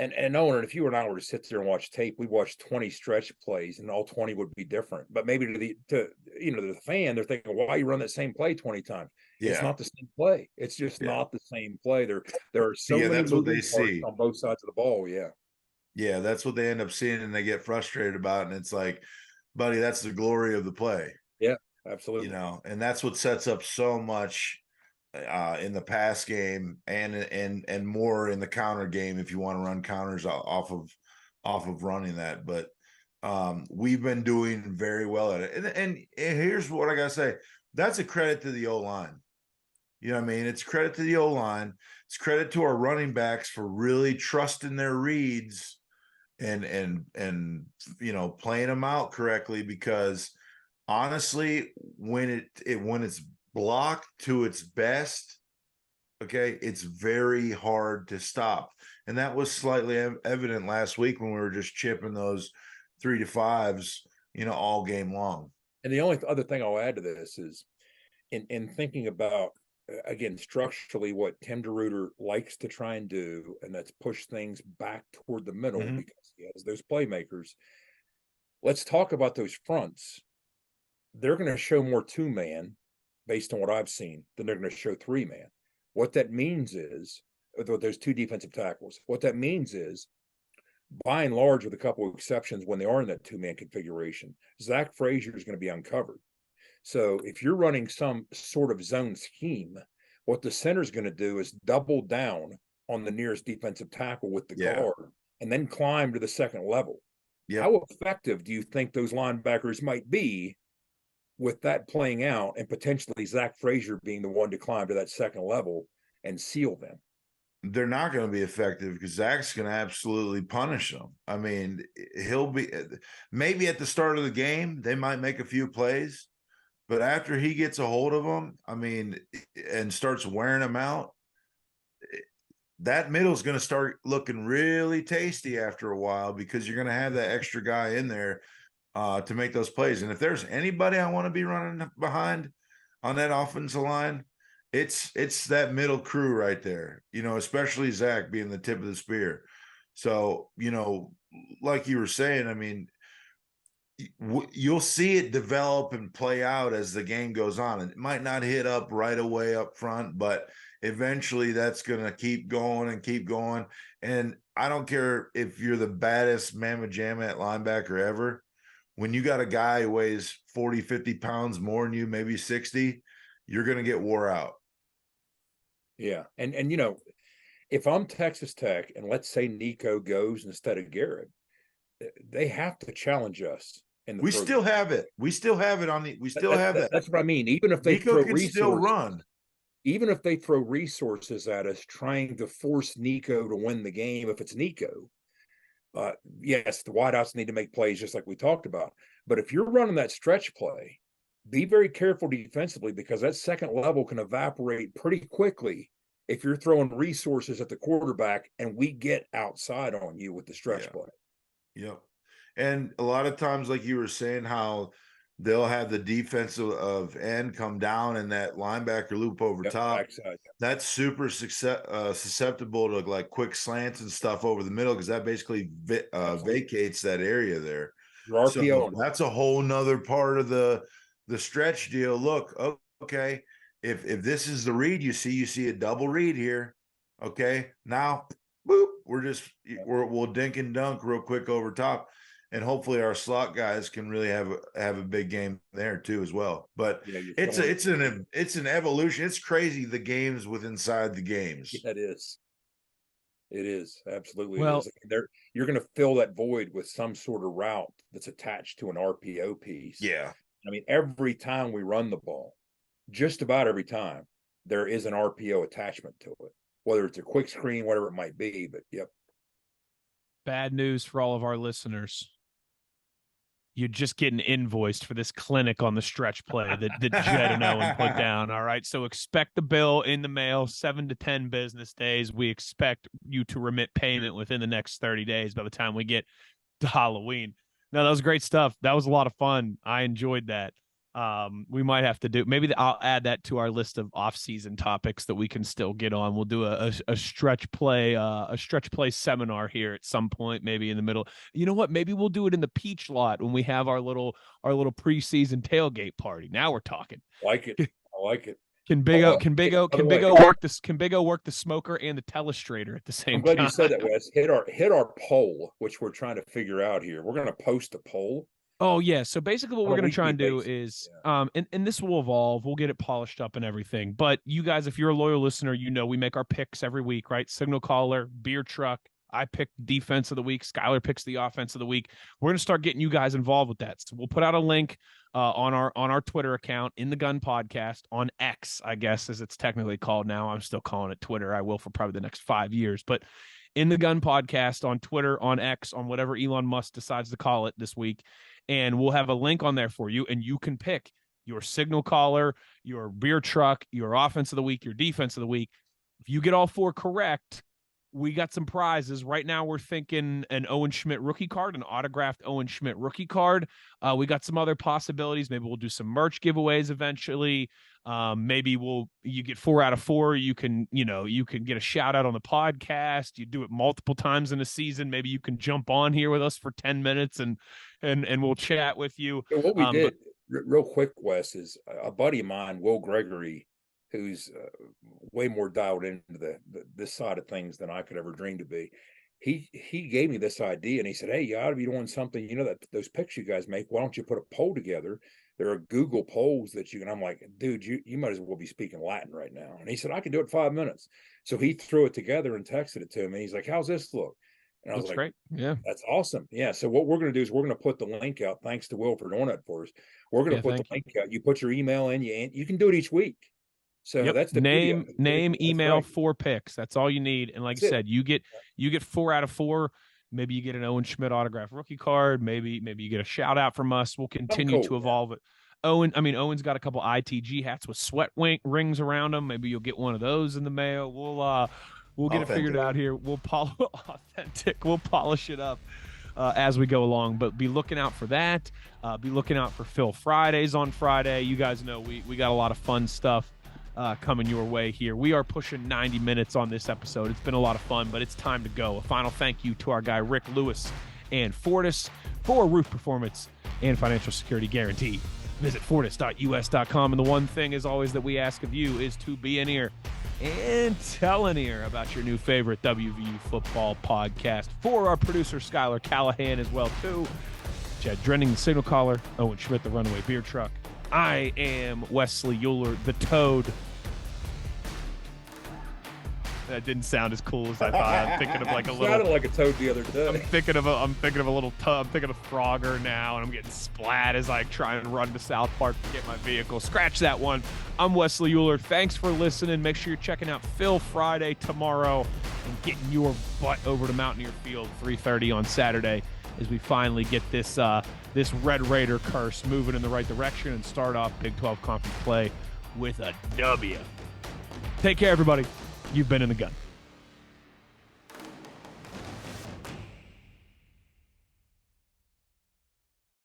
and Owen, if you and I were to sit there and watch tape, we watched 20 stretch plays, and all 20 would be different. But maybe to the fan, they're thinking, why you run that same play 20 times? It's not the same play. It's just not the same play. There are so many that's what they see on both sides of the ball. Yeah, that's what they end up seeing, and they get frustrated about. And it's like, buddy, that's the glory of the play. Yeah, absolutely. You know, and that's what sets up so much in the pass game and more in the counter game if you want to run counters off of running that. But we've been doing very well at it. And here's what I gotta say. That's a credit to the O-line. You know what I mean? It's credit to the O-line. It's credit to our running backs for really trusting their reads and you know, playing them out correctly, because honestly, when it's blocked to its best, okay, it's very hard to stop. And that was slightly evident last week when we were just chipping those 3 to 5s, you know, all game long. And the only other thing I'll add to this is in thinking about, again, structurally what Tim DeRuyter likes to try and do, and that's push things back toward the middle because he has those playmakers. Let's talk about those fronts. They're going to show more 2-man based on what I've seen than they're going to show 3-man. What that means is, those 2 defensive tackles, what that means is, by and large, with a couple of exceptions, when they are in that 2-man configuration, Zach Frazier is going to be uncovered. So if you're running some sort of zone scheme, what the center is going to do is double down on the nearest defensive tackle with the guard and then climb to the second level. How effective do you think those linebackers might be with that playing out, and potentially Zach Frazier being the one to climb to that second level and seal them? They're not going to be effective because Zach's going to absolutely punish them. I mean, he'll be maybe at the start of the game, they might make a few plays, but after he gets a hold of them, I mean, and starts wearing them out, that middle is going to start looking really tasty after a while, because you're going to have that extra guy in there to make those plays. And if there's anybody I want to be running behind on that offensive line, it's that middle crew right there, you know, especially Zach being the tip of the spear. So, you know, like you were saying, I mean, you'll see it develop and play out as the game goes on. It might not hit up right away up front, but eventually that's going to keep going and keep going. And I don't care if you're the baddest mamma jamma at linebacker ever. When you got a guy who weighs 40, 50 pounds more than you, maybe 60, you're going to get wore out. Yeah. And you know, if I'm Texas Tech and let's say Nico goes instead of Garrett, they have to challenge us. We still have it. We still have it on the. We still have that. That's what I mean. Even if they Nico can still run, even if they throw resources at us, trying to force Nico to win the game, if it's Nico, yes, the wideouts need to make plays just like we talked about. But if you're running that stretch play, be very careful defensively, because that second level can evaporate pretty quickly if you're throwing resources at the quarterback and we get outside on you with the stretch play. Yep. And a lot of times, like you were saying, how they'll have the defensive end come down and that linebacker loop over top. Backside. That's super susceptible to like quick slants and stuff over the middle, because that basically vacates that area there. So that's a whole nother part of the stretch deal. Look, okay, if this is the read you see a double read here. Okay, now boop, we'll dink and dunk real quick over top. And hopefully our slot guys can really have a big game there too as well. But it's an evolution. It's crazy, the games with inside the games. That is. It is absolutely. Well, it is. You're going to fill that void with some sort of route that's attached to an RPO piece. Yeah. I mean, every time we run the ball, just about every time, there is an RPO attachment to it, whether it's a quick screen, whatever it might be. But yep. Bad news for all of our listeners. You're just getting invoiced for this clinic on the stretch play that Jed and Owen put down. All right. So expect the bill in the mail, 7 to 10 business days. We expect you to remit payment within the next 30 days by the time we get to Halloween. No, that was great stuff. That was a lot of fun. I enjoyed that. We might have to do, maybe I'll add that to our list of off-season topics that we can still get on. We'll do a stretch play seminar here at some point, maybe in the middle. You know what? Maybe we'll do it in the Peach Lot when we have our little preseason tailgate party. Now we're talking. I like it. Can Big O work the smoker and the telestrator at the same time? I'm glad you said that, Wes. Hit our poll, which we're trying to figure out here. We're going to post a poll Oh yeah. So basically what we're going to try and do is, Yeah. and this will evolve. We'll get it polished up and everything. But you guys, if you're a loyal listener, you know, we make our picks every week, right? Signal caller, beer truck. I pick defense of the week. Skylar picks the offense of the week. We're going to start getting you guys involved with that. So we'll put out a link on our Twitter account, In the Gun Podcast, on X, I guess, as it's technically called now. I'm still calling it Twitter. I will for probably the next 5 years. But In the Gun Podcast on Twitter, on X, on whatever Elon Musk decides to call it this week. And we'll have a link on there for you, and you can pick your signal caller, your beer truck, your offense of the week, your defense of the week. If you get all 4 correct, we got some prizes. Right now, we're thinking an Owen Schmidt rookie card, an autographed Owen Schmidt rookie card. We got some other possibilities. Maybe we'll do some merch giveaways eventually. Maybe you get 4 out of 4. You can get a shout out on the podcast. You do it multiple times in a season. Maybe you can jump on here with us for 10 minutes and we'll chat with you. So what we did real quick, Wes, is a buddy of mine, Will Gregory, who's way more dialed into this side of things than I could ever dream to be. He gave me this idea, and he said, "Hey, you ought to be doing something. You know that those picks you guys make. Why don't you put a poll together? There are Google polls that you can." I'm like, "Dude, you might as well be speaking Latin right now." And he said, "I can do it in 5 minutes." So he threw it together and texted it to me. He's like, "How's this look?" And I was like, great. Yeah, that's awesome. Yeah. So what we're going to do is we're going to put the link out. Thanks to Will for doing it for us. We're going to put the link out. You put your email in. You can do it each week. So that's the name, email, right. 4 picks. That's all you need. And like I said, you get 4 out of 4. Maybe you get an Owen Schmidt autograph rookie card. Maybe you get a shout out from us. We'll continue to evolve it. Owen's got a couple ITG hats with sweat rings around them. Maybe you'll get one of those in the mail. We'll get it figured out here. We'll authentic. We'll polish it up as we go along. But be looking out for that. Be looking out for Phil Fridays on Friday. You guys know we got a lot of fun stuff coming your way here. We are pushing 90 minutes on this episode. It's been a lot of fun, but it's time to go. A final thank you to our guy Rick Lewis and Fortis for roof performance and financial security guarantee. Visit fortis.us.com. And the one thing, as always, that we ask of you is to be an ear and tell an ear about your new favorite WVU football podcast. For our producer, Skylar Callahan, as well, too. Chad Drenning, the signal caller. Owen Schmidt, the runaway beer truck. I am Wesley Euler, the Toad. That didn't sound as cool as I thought. I'm thinking of like a little. Sounded like a toad the other day. I'm thinking of a little tub. I'm thinking of Frogger now, and I'm getting splat as I try and run to South Park to get my vehicle. Scratch that one. I'm Wesley Euler. Thanks for listening. Make sure you're checking out Phil Friday tomorrow and getting your butt over to Mountaineer Field 3:30 on Saturday as we finally get this Red Raider curse moving in the right direction and start off Big 12 conference play with a W. Take care, everybody. You've been in the gun.